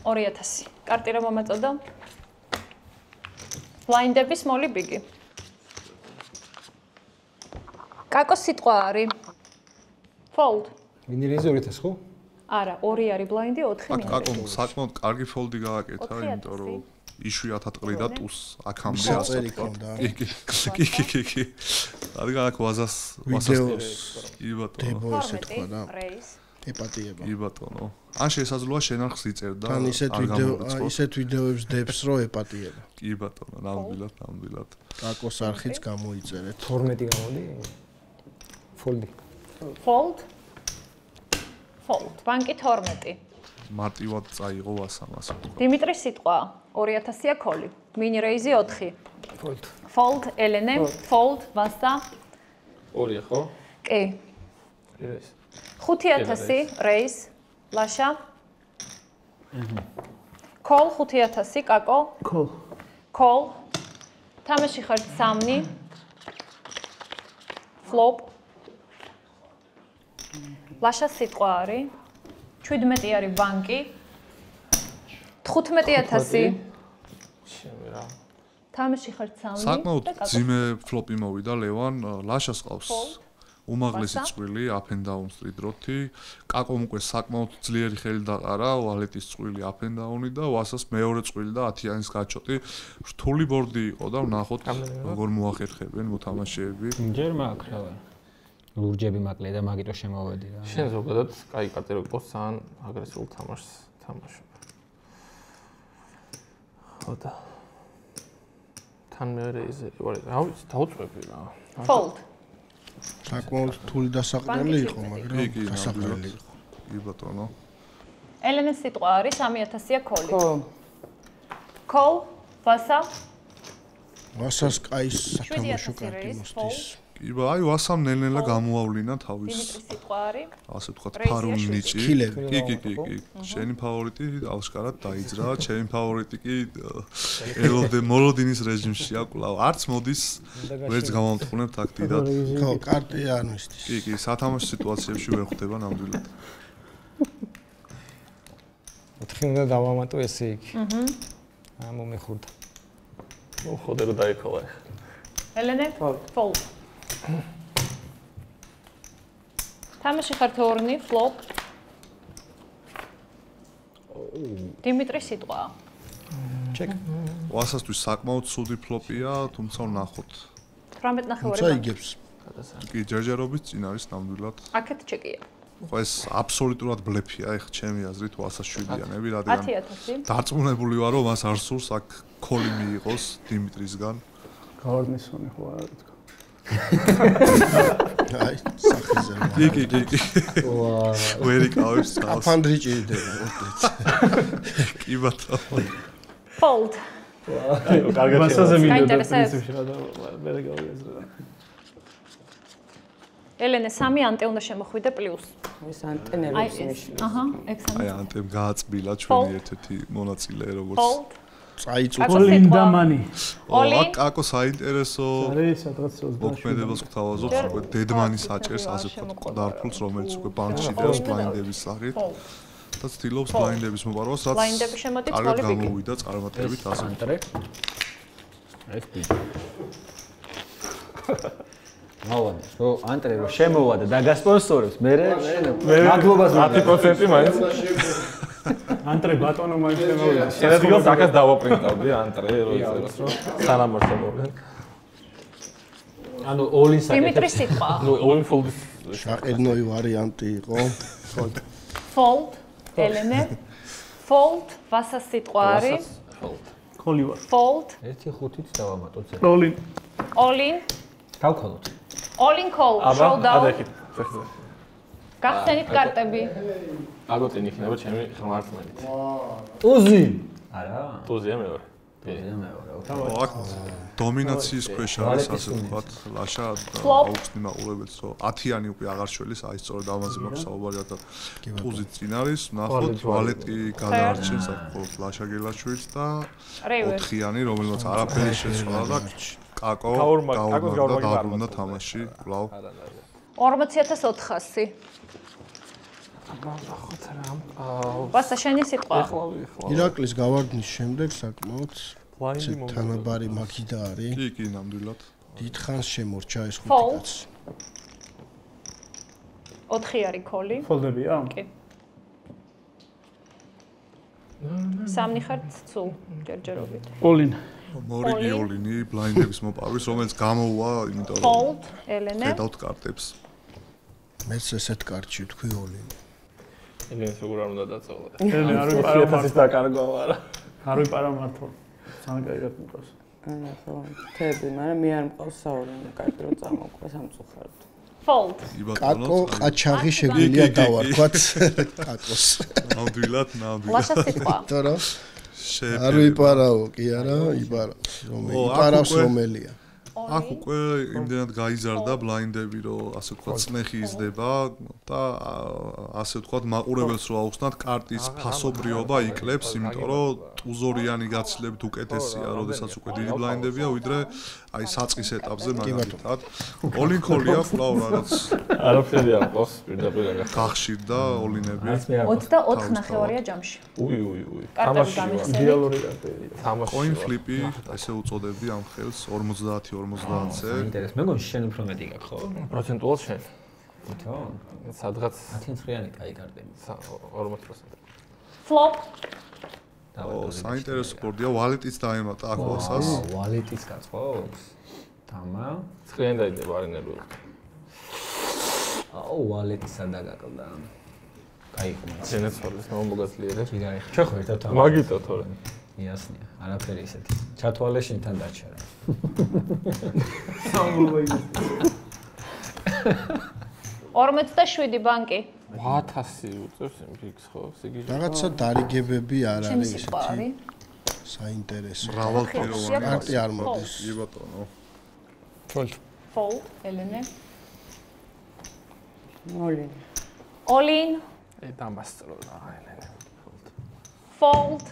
2000. კარტი რა მომაწოდა? ბლაინდების მოლი ბიგი. კაკოს სიტყვა არის. Fold. Mini raise 2000 ხო? არა, 2 არის ბლაინდი, 4 აქ მინდა. კაკო საკმაოდ კარგი ფოლდი გააკეთა, 4,000. იმიტომ რომ იშვიათად ყრიდა ტუს აქამდე ასე საწერი ვთქვათ. ქონდა. კი. რადგან აქ ვაზას ვიდეოს კი ბატონო. დებო ესე თქვა და Raise. ეპატიება. კი ბატონო. ან შესაძლოა შენარხს იწერდა. თან ისეთ ვიდეოებს დებს რო ეპატიება. კი ბატონო, ნამდვილად. კაკოს არხიც გამოიწერეთ. 12 გამოდი. Fold. Fold. Fold. ბანკი 12. მარტივად წაიღო ვასამ ასე ვთქვა. დიმიტრის სიტყვა 2000-ია ქოლი. Mini raise 4. Fold. Fold, ელენე, fold, ვასა. 2 ხო? კი. ეს. 5000 raise, ლაშა. Call 5000, კაკო. Call. Call. თამაში ხარ 3. Flop. ლაშა სიტყვა არის. 17 არის ბანკი. 15000. შემი რა. თამაში ხარ 3. საკმაოდ ძიმე ფლოპი მოვიდა ლევან, ლაშას ყავს. უმაღლესი წყვილი up and down street დროთი. კაკომ უკვე საკმაოდ ძლიერი ხელი დაყარა, ვალეტის წყვილი up and down-ი და ვასას მეორე წყვილი და 10-იანის გაჩოტი. რთული ბორდი იყო და ვნახოთ როგორ მოახერხებენ მოთამაშეები. ჯერ მაქვს რა. ლურჯები მაკლია და მაგიტო შემოვედი რა. შენ ზოგადად კაი კარტი რო იყოს ძალიან აგრესიულ თამაშს თამაშობ. ხოდა. თან მე რეიზე ვარ, რა ვიცი, დაუწვევი რა. Fold. საკმაოდ რთული დასაყრელი იყო, მაგრამ კი, დასაყრელი იყო. კი ბატონო. ელენეს სიტყვა არის 3000-ია ქოლი. Call. Call, ვასა. ვასას კაის სათამაშო კარტი 7000 მოსდის. კი ბა, აი ვასამ ნელ-ნელა გამოავლინა თავის დიმიტრის სიტყვა არის. ასე ვთქვათ, Raise-ია ფარულ შვიდი. ნიჭი. სკილები. კი. შენი ფავორიტი ავშკარად დაიძრა, ჩემი ფავორიტი კი ელოდე მოლოდინის რეჟიმშია კვლავ. არც მოდის, ვერც გამომტყუნებთ აქ დიდად. ხო, კარტი არ მისდის. კი, სათამაშო სიტუაციებში ვერ ხვდება ნამდვილად. 4 უნდა დავამატო ესე იგი. მომეხურდა. ნუ ხოდე რომ დაიქოლა. ელენე, fold. თამაში ხარ 2, flop. დიმიტრის სიტყვა. ჩეკ. ვასასთვის საკმაოდ ცუდი ფლოპია, თუმცა ვნახოთ. 18 ნახევარი. თუმცა იგებს. კი, ჯერჯერობით წინ არის ნამდვილად. აქეთ ჩეკია. ხო ეს აბსოლუტურად ბლეფია, ეხ ჩემი აზრით ვასას 7-იანები, რადგან 10000. დარწმუნებული ვარო, მას არ სურს აქ ქოლი მიიღოს დიმიტრისგან. გავარდნისონი ხო არა თქო. აი, სახეზე. კი. ვერი კავებს წავს. აფანდრი ჭირდება. კი ბატონო. Fold. კარგად მასაზე მინდა გაინტერესებს? პრინციპში რა და მე გავიაზრე. ელენე 3 ანტე უნდა შემოხვიდე პლუს. ეს ანტენების ნიშნავს. აჰა, ექსამენ. აი ანტემ გააწბილა ჩვენი ერთ-ერთი მონაწილე როგორც Fold. წაიწუხა. All-in და money. All-in. აკაკო საინტერესო არის სადღაც 20. მოქმედებას გვთავაზობს უკვე დედმანის საჭერს ასე ვთქვათ დარფულს რომელიც უკვე ბანკში დევს ბლაინდების სახით და ცდილობს ბლაინდების მოპარვას რაც ბლაინდები შემოდის კარგად ცოლი ბიგი. გამოვიდა წარმატებით ასე ანტრე. ეს ბიჭი. მოვადი, რო ანტრე რო შემოვა და დაგასპონსორებს, მე მადლობას 10% მაინც. ანტრე ბატონო მაინც შემოვიდა. შეიძლება აქაც დავაპრინტავდი ანტრე როისაც რომ სანამ არ შემოვიდნენ. ანუ all-in დიმიტრის საკეთებს. სიტყვა. ნუ all-in full შაყერნოი ვარიანტი იყო. Fold. ელენე. Fold. ვასას სიტყვა არის. ქოლი ვარ. Fold. 1-5-ით დავამატოთ ზე. All-in. All-in. დავქონოთ. All-in call. აბა, Showdown. ადექით. გახსენით კარტები. აგოწინ იქნება ჩემი ხმართმენით. ტუზი. არა. ტუზია მე ვარ. აქ დომინაციის ქვეშ არის ასე ვთქვათ ლაშა Flop. აუხსნი მაყურებელს რომ 10-იანი უკვე აღარ შველის აი სწორედ ამაზე მაქვს საუბარი და ტუზი წინ არის ნახოთ ვალეტი გადაარჩენს აქ მხოლოდ ლაშა გელაშვილს და River. 4-იანი რომელმაც არაფერი შეცვალა და კაკო გაურმაგდა თამაში კვლავ 40400. ვასა შენი სიტყვა. ირაკლის გავარდნის შემდეგ საკმაოდ თანაბარი მაგიდა არის. კი, ნამდვილად. დიდხანს შემორჩა ეს ხუთი Fold. კაცი. 4 არის ქოლი. ფოლდებია? კი. 3 ხარ ცულ ჯერჯერობით. All-in. მორიგი all-in-ი ბლაინდების მოპარვის რომელიც გამოვა იმიტომ რომ Fold. ელენე. ხედავთ კარტებს. მეც ესეთ კარტში ვთქვი all-in. ინგლისს როგორ არ უნდა დაწოლა. ელენე არ ვიპარო მართლა. დაკარგვა არა. არ ვიპარო მართლა. სანკაიგად მყავს. ხო, თები, მაგრამ მე არ მყავს საუბარი, კაი რომ წამოყვა სამწუხაროდ. Fold. კაკო ყაჩაღი შეგვიძლია დავარქვათ კაკოს. ნამდვილად. ლაშა სიტყვა. თორემ არ ვიპარაო კი არა, იპარავს რომელია. აქ უკვე იმდენად გაიზარდა ბლაინდები, რომ ასე ვთქვათ, წნეხი იზრდება და ასე ვთქვათ, მაყურებელს რო აუხსნათ, კარტის ფასობრიობა იკლებს, იმიტომ რომ ტუზორიანი გაცილებით უკეთესია, როდესაც უკვე დიდი ბლაინდებია, ვიდრე აი საწყის ეტაპზე მაგალითად. ოლინქოლია კვლავ რაღაც არაფერი არ ყავს პირდაპირ გახშირდა ოლინები. 24 ნახევარია ჯამში. უი. კარტები გამიხსენე. იდეალური კარტები. თამაში. Coin flip-ი, ესე უწოდებდი ამ ხელს 50-50-ზე. ინტერესს. მეგონი შენ უფრო მეტი გაქვს ხო? პროცენტულად შენ. თო? სადღაც 10-9-იანი კაი კარტები. 40%. Flop. საინტერესო ბორდია, ვალეტიც დაემატა აქ ვასას. ვალეტიც გაწყობს. თამა. 9-იანი დაიდება არინერული. ვალეტი სადა გაკლდა. კაი ხომ. ზენეცოლის მომოგაცლიერი. ჯიგარი. შეხო ერთად თამა. მაგიტო თორე. იასნია, არაფერი ისეთი. ჩათვალე შენთან დაჩა რა. სამულო ის. 47 ბანკი. 1000 უწევს იმ ფიქს ხო? სიგიჟე. რაღაცა დარიგებები არ არის ისეთი. საინტერესო. მრავალფეროვანი კარტი არ მოდის. კი ბატონო. Fold, ელენე. Olin. Olin. დამასწრო რა ელენე. Fold.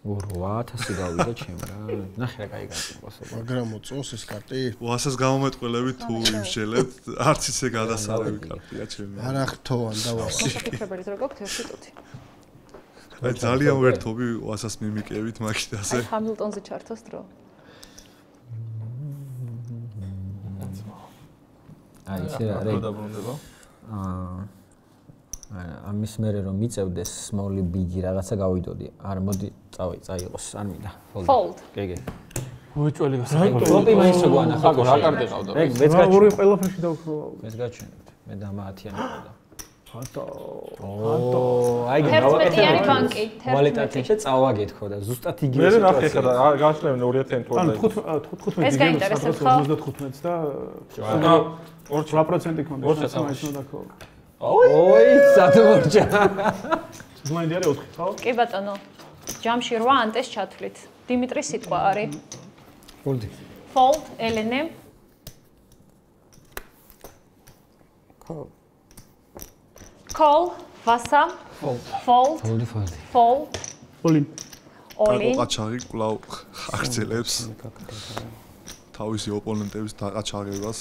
8000 გავიდა ჩემ რა. ნახე რა кай გაწყობს. მაგრამ მოწოს ეს კარტი? ვასას გამომეტყველები თუ იმშელებთ, არც ისე გადასარევი კარტია ჩემი. არა ხთოვან და ვასი. ფიქრობთ რა გაქვთ ერთი ტუთი. აი ძალიან ვერთობი ვასას მიმიკევით მაგიდაზე. აი ჰამილტონზე ჩართოს დრო. აი ისე რა დაბრუნდება. ამის მერე რომ მიწევდეს small big რაღაცა გავიდოდი. არ მოდი წაიყოს, არ მინდა. Fold. გეგე. უეჭველი ფლოპი მაინც შეგვანა ხაგო რა კარტი ყავდა? მეც გაჩვენე. ორი ყველაფერში დავქრო. მეც გაჩვენეთ. მე დამაათიანი ყავდა. ხატო. აი გავაკეთე ბანკი. ვალეტათში წავაგეთ ხო და ზუსტად იგივე მე ნახე ხა და გაჩნევენ 2000 თუ ანუ 15 ეს გაინტერესებს ხო? 55 და 8% ქონდა. მაინც უნდა ხო. ოი, სადმორჯა. ბლაინდი არის 4 ხო? კი ბატონო. ჯამში 8 ანტეს ჩათვლით. დიმიტრის სიტყვა არის. Fold. Fold, ელენე. Call. Call, ვასა. Fold. Fold. Fold. Olin. Olin. ყაჩაღი კვლავ ხარცელებს თავისი ოპონენტების დაყაჩაღებას.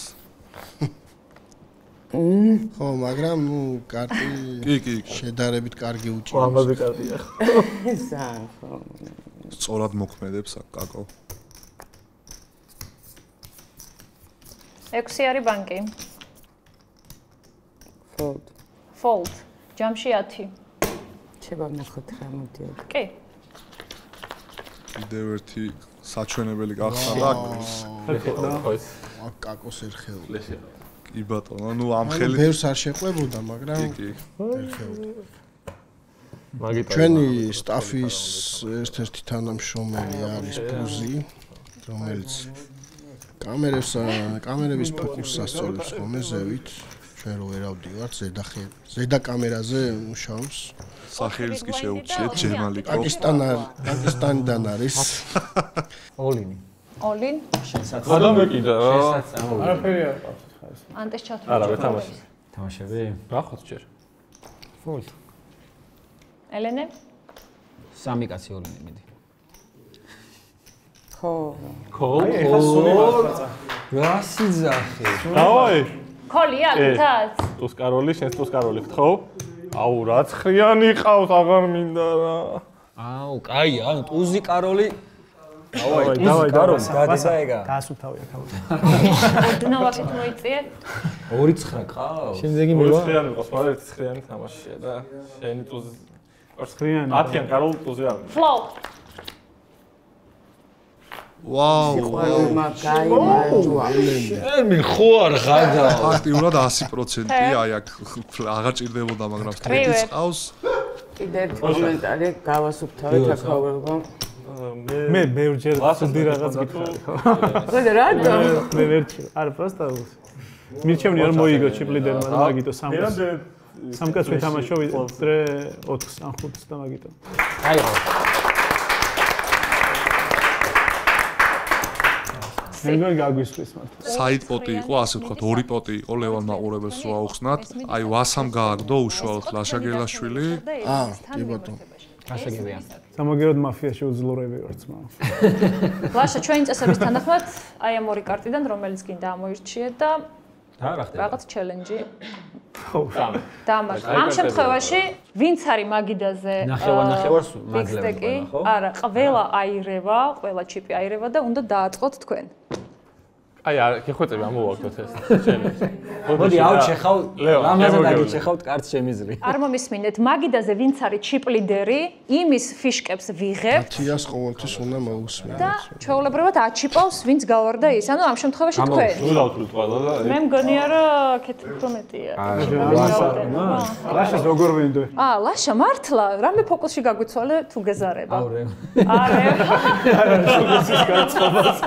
ხო, მაგრამ ნუ კარტი კი. შედარებით კარგი უჭირავს. ამაზე კარტია. სან ხო. სწორად მოქმედებს აქ კაკო. 6 არის ბანკი. Fold. Fold. ჯამში 10. შევა მე-9 მოდიოდ. კი. კიდევ ერთი საჩვენებელი გახსნა ხო ეს აქ კაკოს ერხეული. კი ბატონო, ნუ ამ ხელი ხელით ბევრს არ შეყვებოდა, მაგრამ კი. ერხეული. მაგიტო. ჩვენი სტაფის ერთ-ერთი თანამშრომელი არის პუზი, რომელიც კამერების ფოკუსს ასწავლებს ხოლმე ზევით. ჩვენ რო ვერავდივართ, ზედა კამერაზე მუშაობს. სახელის კი შეუჩიეთ ჯერმალიკო. პაკისტანიდან არის. Olin. Olin. გადამეკიდა რა. არაფერი არ ყავს ხა ეს. ანტეს ჩათვლით. არა, ვეთამაში. თამაშები? ნახოთ ჯერ. Fold. ელენე. 3 კაცი Olin მიდი. ხო. Call. ეხა სული ვახაცა. რა სიძახი. დავაი. Call-ია გითაც. ტუსკაროლი, შენს ტუსკაროლი ხო? აუ, რა ცხრიანი ყავს, აღარ მინდა რა. აუ, კაია, ანუ ტუზი კაროლი. დავაი, გადება ეგა. გაასუფთავია თავი. ოდნავაკეთ მოიწიე. 2-9 ყავს. შემდეგი მივა. ცხრიანი ყავს, მაგრამ ერთი ცხრიანი თამაშია და შენი ტუზი ცხრიანი. 10-იან კაროლ ტუზი არ. Flop. ვაუ. მაგაიმაჯვა. მე ხო არ ღადა. ფაქტიურად 100% აი აქ აღარ ჭირდებოდა, მაგრამ სტრიტიც ყავს. კიდე ერთი კომენტარი გავასუფთავეთ აქაურობა. მე ბევრჯერ ცუდი რაღაც გითხარი ხო? რატო? მე ვერჩი. არა, просто მირჩევნია რომ მოიგო ჩიპლიდერმა და მაგიტო სამ კაცს ვეთამაშო ვიდრე 4 ან 5 და მაგიტო. აიღო. მეგონი გაგვისვრის მათ. საით პოტი იყო, ასე ვთქვათ, ორი პოტი იყო ლევან მაყურებელს რო აუხსნათ. აი ვასამ გააგდო უშუალოდ ლაშა გელაშვილი. კი ბატონო. გასაგებია. სამაგეროდ მაფიაში უძლურები ვარ ძმა. ლაშა ჩვენი წესების თანახმად აი ამ ორი კარტიდან რომელიც გინდა ამოირჩიეთ და რაღაც ჩელენჯი. ხო, დამარხა. ამ შემთხვევაში ვინც არის მაგიდაზე ნახევარ-ნახევარს მაგლები ხო? არა, ყველა აირევა, ყველა ჩიპი აირევა და უნდა დააწყოთ თქვენ. აი არ გიხვეწები ამოვაგდოთ ეს ჩელენჯი. მოდი ავჩეხავ, ლამაზე დაგიჩეხავთ კარტს შემიზრი. არ მომისმინეთ, მაგიდაზე ვინც არის ჩიპ ლიდერი, იმის ფიშკებს ვიღებთ. თიას ყოველთვის უნდა მოусმინოთ. და ჩვეულებრივად აჩიპავს, ვინც გავარდა ის. ანუ ამ შემთხვევაში თქვენ. ვიდავთვლით ყველა და მე მგონია რომ აქეთ უფრო მეტია. ლაშას როგორ ვინდო? ლაშა მართლა, რამე ფოკუსში გაგვიცვალე თუ გეზარება. აურე. არა. ფოკუსის გაწყობას.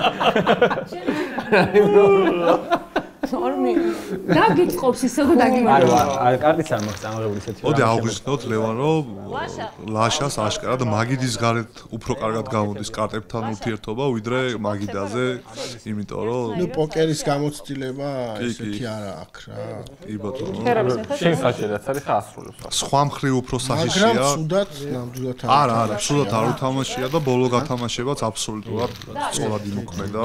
დაგიწყობს ისე რომ დაგიმარჯვა. არა, კარტიც არ მაქვს ამაღებული ისეთი. მოდი აღვნიშნოთ ლევან რომ ლაშას აშკარად მაგიდის გარეთ უფრო კარგად გამოდის კარტებთან ურთიერთობა ვიდრე მაგიდაზე, იმიტომ რომ ნუ პოკერის გამოცდილება ესეთი არა აქვს რა. კი ბატონო. შენ საჭიროა არის ხასრულებს. სხვა მხრივ უფრო მაგრამ სახიშია. სუდად ნამდვილად არა, სუდად არ უთამაშია და ბოლო გათამაშებაც აბსოლუტურად სწორად იმოქმედა.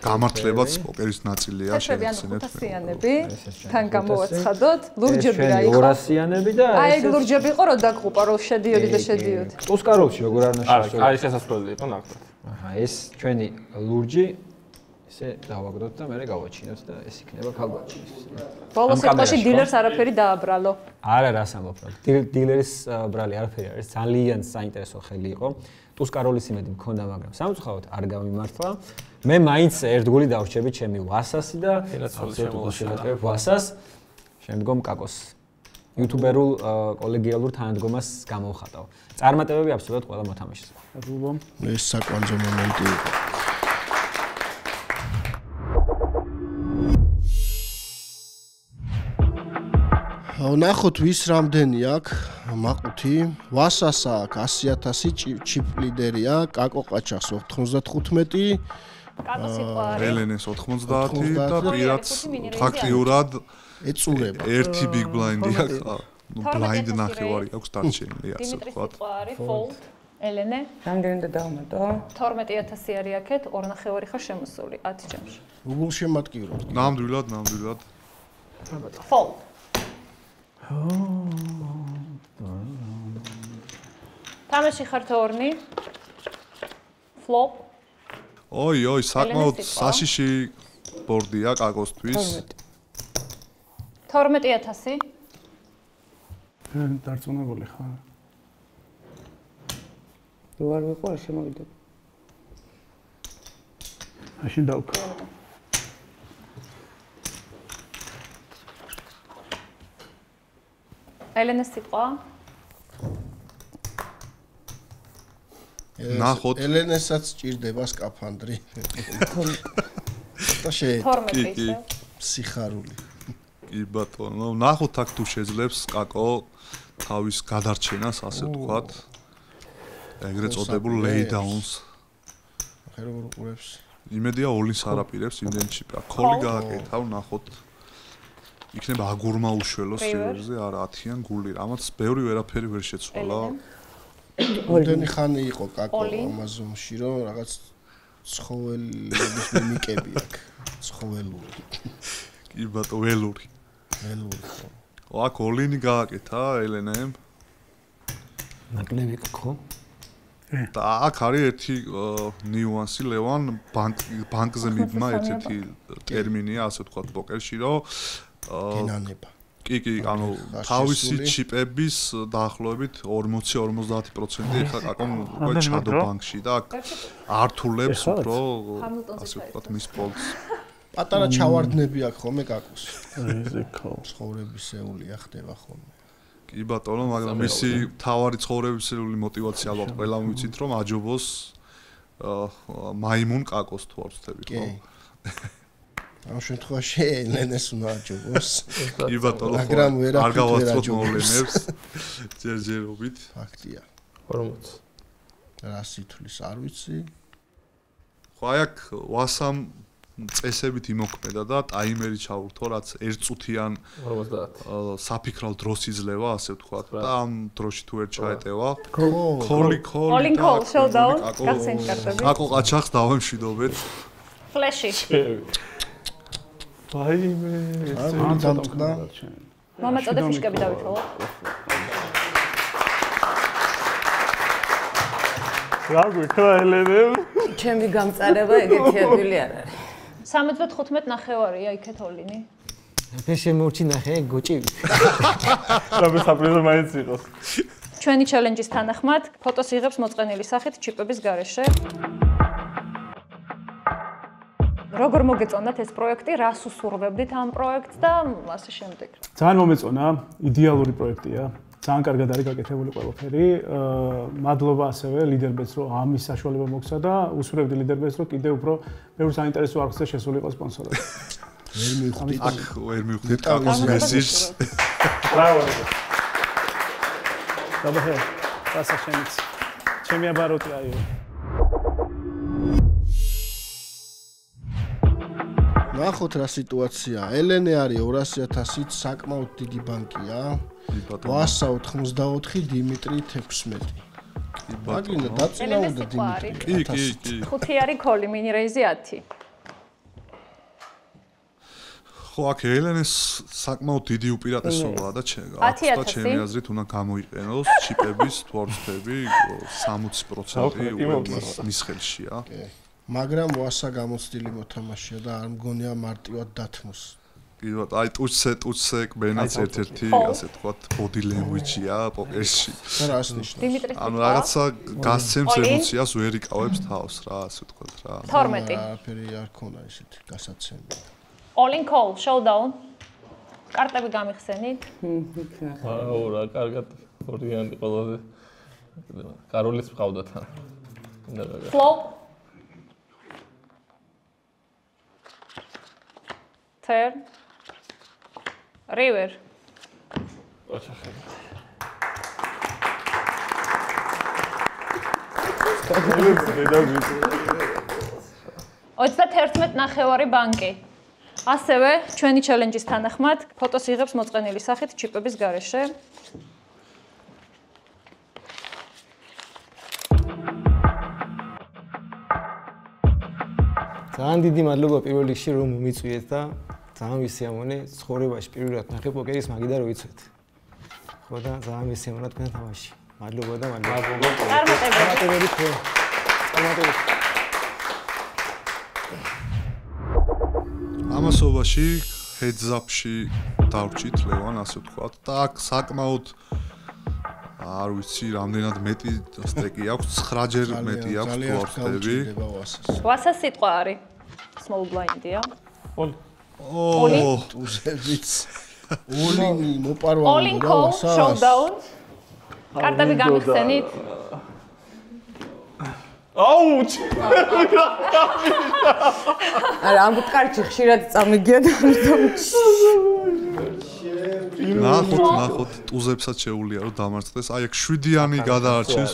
გამართლებაც პოკერის ნაწილია შეგახსენეთ. 500-იანები თან გამოვაცხადოთ. ლურჯები რა იყო? 200-იანები და აი ეგ ლურჯები იყო რო დაგყუპა რო შედიოდი და შედიოდი. ტუსკაროვში როგორ არ ნაშრომს? აი შესასვლელი იყო ნახოთ. აჰა, ეს ჩვენი ლურჯი ესე დავაგდოთ და მე გავაჩინოთ და ეს იქნება ქალბატონის. ბოლოს სიტყვაში დილერს არაფერი დააბრალო. არა, რას ამბობ რა. დილერის ბრალი არაფერი არის. ძალიან საინტერესო ხელი იყო. ტუსკაროლის იმედი მქონდა, მაგრამ სამწუხაროდ არ გამიმართლა. მე მაინც ერთგული დავრჩები ჩემი ვასასი და შემოვაშევებ ვასას. შემდგომ კაკოს იუთუბერულ კოლეგიალურ თანადგომას გამოვხატავ. წარმატებები აბსოლუტურად ყველა მოთამაშეს. ეს საკვანძო მომენტი იყო. ნახოთ ვის რამდენი აქვს მაყუთი. ვასასა აქვს 100.000 ჩიპ ლიდერია, კაკო ყაჩახს 95. ელენეს 90 და პირად ფაქტიურად ეწურება. ერთი big blind-ი აქვს. ნუ blind ნახევარი აქვს დარჩენილი, ასე ვთქვათ. ელენე, რამდენი და დავმატო? 12000 არის აქეთ, 2 ნახევარი ხარ შემოსული 10 ჯამში. Google შემატკივრობ. ნამდვილად. Fold. თამაში ხარ თორნი. Flop. ოი, საკმაოდ საშიში ბორდია კაკოსთვის. 12000. დარწმუნებული ხარ? რო არ ვიყო არ შემოვიდა. მაშინ დავკ. ელენეს სიტყვა. ნახოთ. ელენესაც ჭირდება სკაფანდრი. და შე 12 სიხარული. კი ბატონო, ნახოთ აქ თუ შეძლებს კაკო თავის გადარჩენას, ასე ვთქვათ. ეგრეთ წოდებულ lay-downs. ახლა როგორ უყურებს? იმედია ოლინს არაპირებს იმდენში. კოლი გააკეთავ, ნახოთ. იქნება აგურმა უშველოს სერვერზე, არა 10-იან გული. ამაც ბევრი ვერაფერი ვერ შეცვალა. ოდენი ხანი იყო კაკო Amazon-ში, რომ რაღაც ცხოველების მიმიკები აქვს. ცხოველური. კი ბატო, ველური. აქ ოლინი გააკეთა ელენემ. ნაკლები ხო? და აქ არის ერთი ნიუანსი ლევან ბანკზე მიბმა ერთ-ერთი ტერმინია, ასე ვთქვათ პოკერში, რომ გენანება. კი, ანუ თავისი ჩიპების დაახლოებით 40-50% ეხლა კაკომ უკვე ჩადო ბანკში და აქ ართულებს უფრო ასე ვთქვათ მის პოლს. პატარა ჩავარდნები აქვს ხოლმე კაკოს. ცხოვრებისეული ხდება ხოლმე. კი ბატონო, მაგრამ მისი თავარი ცხოვრებისეული მოტივაცია ალბათ ყველამ ვიცით, რომ აჯობოს მაიმუნ კაკოს თუ არ ვცდები ხო? ამ შემთხვევაში ელენეს უნდა აჯობოს. კი ბატონო, მაგრამ არ გავასწროთ მოვლენებს. ჯერჯერობით. ფაქტია. 40. რა სითulis არ ვიცი. ხო აი აქ ვასამ წესებით იმოქმედა და ტაიმერი ჩაურთო, რაც 1 წუთიან 50. საფიქრალ დროს იძლევა, ასე ვთქვათ, და ამ დროში თუ ვერ ჩაეტევა, Calling call showdown, გახსენით კარტები. აკო ყაჩახს დავემშვიდობეთ. Flash-ი. ვაიმე, ამ დამწყდა. მომაწოდე ფიშკები დავითვალოთ. რა გიქნა ელენე? ჩემი გამწარება ეგეთი ადვილი არ არის. 75 ნახევარია იქეთ ოლინი. მე შემორჩინახე გოჭივი. რა საფრიზო მაინც იყოს. ჩვენი ჩელენჯის თანახმად ფოტოს იღებს მოწყენილი სახით ჩიპების გარეშე. როგორ მოგეწონათ ეს პროექტი, რას უსურვებდით ამ პროექტს და ასე შემდეგ. ძალიან მომეწონა, იდეალური პროექტია. ძალიან კარგად არის გაკეთებული ყველაფერი. მადლობა ასევე ლიდერბეტს, რომ ამის საშუალება მოგცა და უსურვებდი ლიდერბეტს, რომ კიდევ უფრო ბევრ საინტერესო არხზე შესულიყო სპონსორად. ვერ მივხვდით. აქ ვერ მივხვდით კაკოს მესიჯს. ბრავო. დაბახე. რასა შენიც. ჩემი აბაროტი აიო. ნახოთ რა სიტუაცია. ელენე არის 200.000-ით საკმაოდ დიდი ბანკია. ვასა 84, დიმიტრი 16. მაგინა დაწინაურდა დიმიტრი. კი. 5 არის კოლი, მინი რეიზი 10. ხო, აქ ელენეს საკმაოდ დიდი უპირატესობაა და ჩემი აზრით უნდა გამოიყენოს ჩიპების თორცები 60% მის ხელშია. მაგრამ ვასა გამოცდილი მოთამაშეა და არ მგონია მარტივად დათმოს. კი ბატონო, აი ტუჩზე კბენაც ერთ-ერთი ასე თქვათ body language-ია პოკერში. რა ასნიშნავს? ანუ რაღაცა გასცემს ემოციას, ვერ იკავებს თავს რა, ასე ვთქვათ რა. 12. არაფერი არ ქონა ისეთი გასაცემი. All in call showdown. კარტები გამიხსენით. აუ რა კარგად ორიანი ყველაზე. კაროლის მყავდა თან. Flop. Turn. River. ოჩახები. 31 ნახევარი ბანკი. ასევე ჩვენი ჩელენჯის თანახმად ფოტოს იღებს მოწყენილი სახით ჩიპების გარეშე. ძალიან დიდი მადლობა პირველ რიგში რომ მომიწვიეთ და ძალიან ვისიამოვნე ცხოვრებაში პირველად ნახე პოკერის მაგიდა რომ ვიცვეთ. ხო და ძალიან ვისიამოვნე თქვენ თამაში. მადლობა და მადლობა. წარმატებები თქვენ. წარმატებები. ამასობაში heads up-ში დავრჩით ლევან, ასე ვთქვათ და აქ საკმაოდ არ ვიცი, რამდენად მეტი სტეკი აქვს, 9-ჯერ მეტი აქვს თუ არ ვხდები. ვასა სიტყვა არის. Small blind-ია. ოლი. ტუზებიც. ოლინი მოპარვალი. All in call showdown. კარტები გამიხსენით. აუჩ! არა, ამ კარტში ხშირად წამიგია და ამიტომ ნახოთ, ტუზებსაც შეუულია რომ დამარცხდეს. აი აქ 7-იანი გადაარჩენს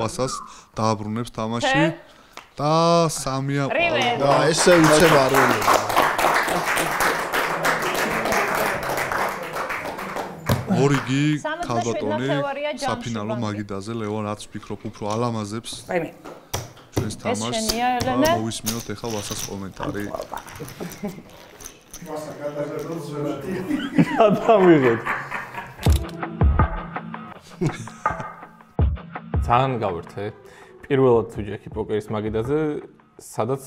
ვასას, დააბრუნებს თამაში და 3-ია. და ესე უცებ არ ველი. ორიგი ქალბატონი საფინალო მაგიდაზე ლევან რაც ვფიქრობ უფრო ალამაზებს. აიმე. ჩვენს თამაშს. მოვისმინოთ ახლა ვასას კომენტარი. ვასა გადაგერდოს ზვერდი. გადავიღეთ. ძალიან გავერთე. პირველად ვიჯექი პოკერის მაგიდაზე, სადაც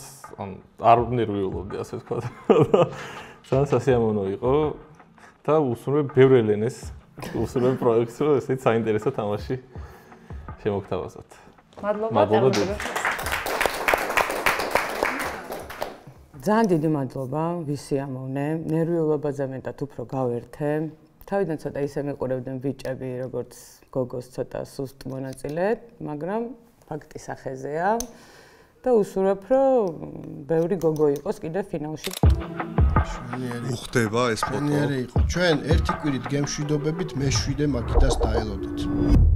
არ ნერვიულობდი, ასე ვთქვათ. ძალიან სასიამოვნო იყო და უსურვებ ბევრ ელენეს, უსურვებ პროექტს, რომ ესეც საინტერესო თამაში შემოგთავაზოთ. მადლობა. ძალიან დიდი მადლობა, ვისიამოვნე. ნერვიულობაზე მეტად უფრო გავერთე. თავიდან ცოტა ისე მიყურებდნენ ბიჭები, როგორც გოგოს ცოტა სუსტ მონაწილედ, მაგრამ ფაქტი სახეზეა და უსურვებ, რომ ბევრი გოგო იყოს კიდე ფინალში. უხდება ეს ფოტო. ჩვენ ერთი კვირით გემშვიდობებით მე 7 მაგიდას დაელოდეთ.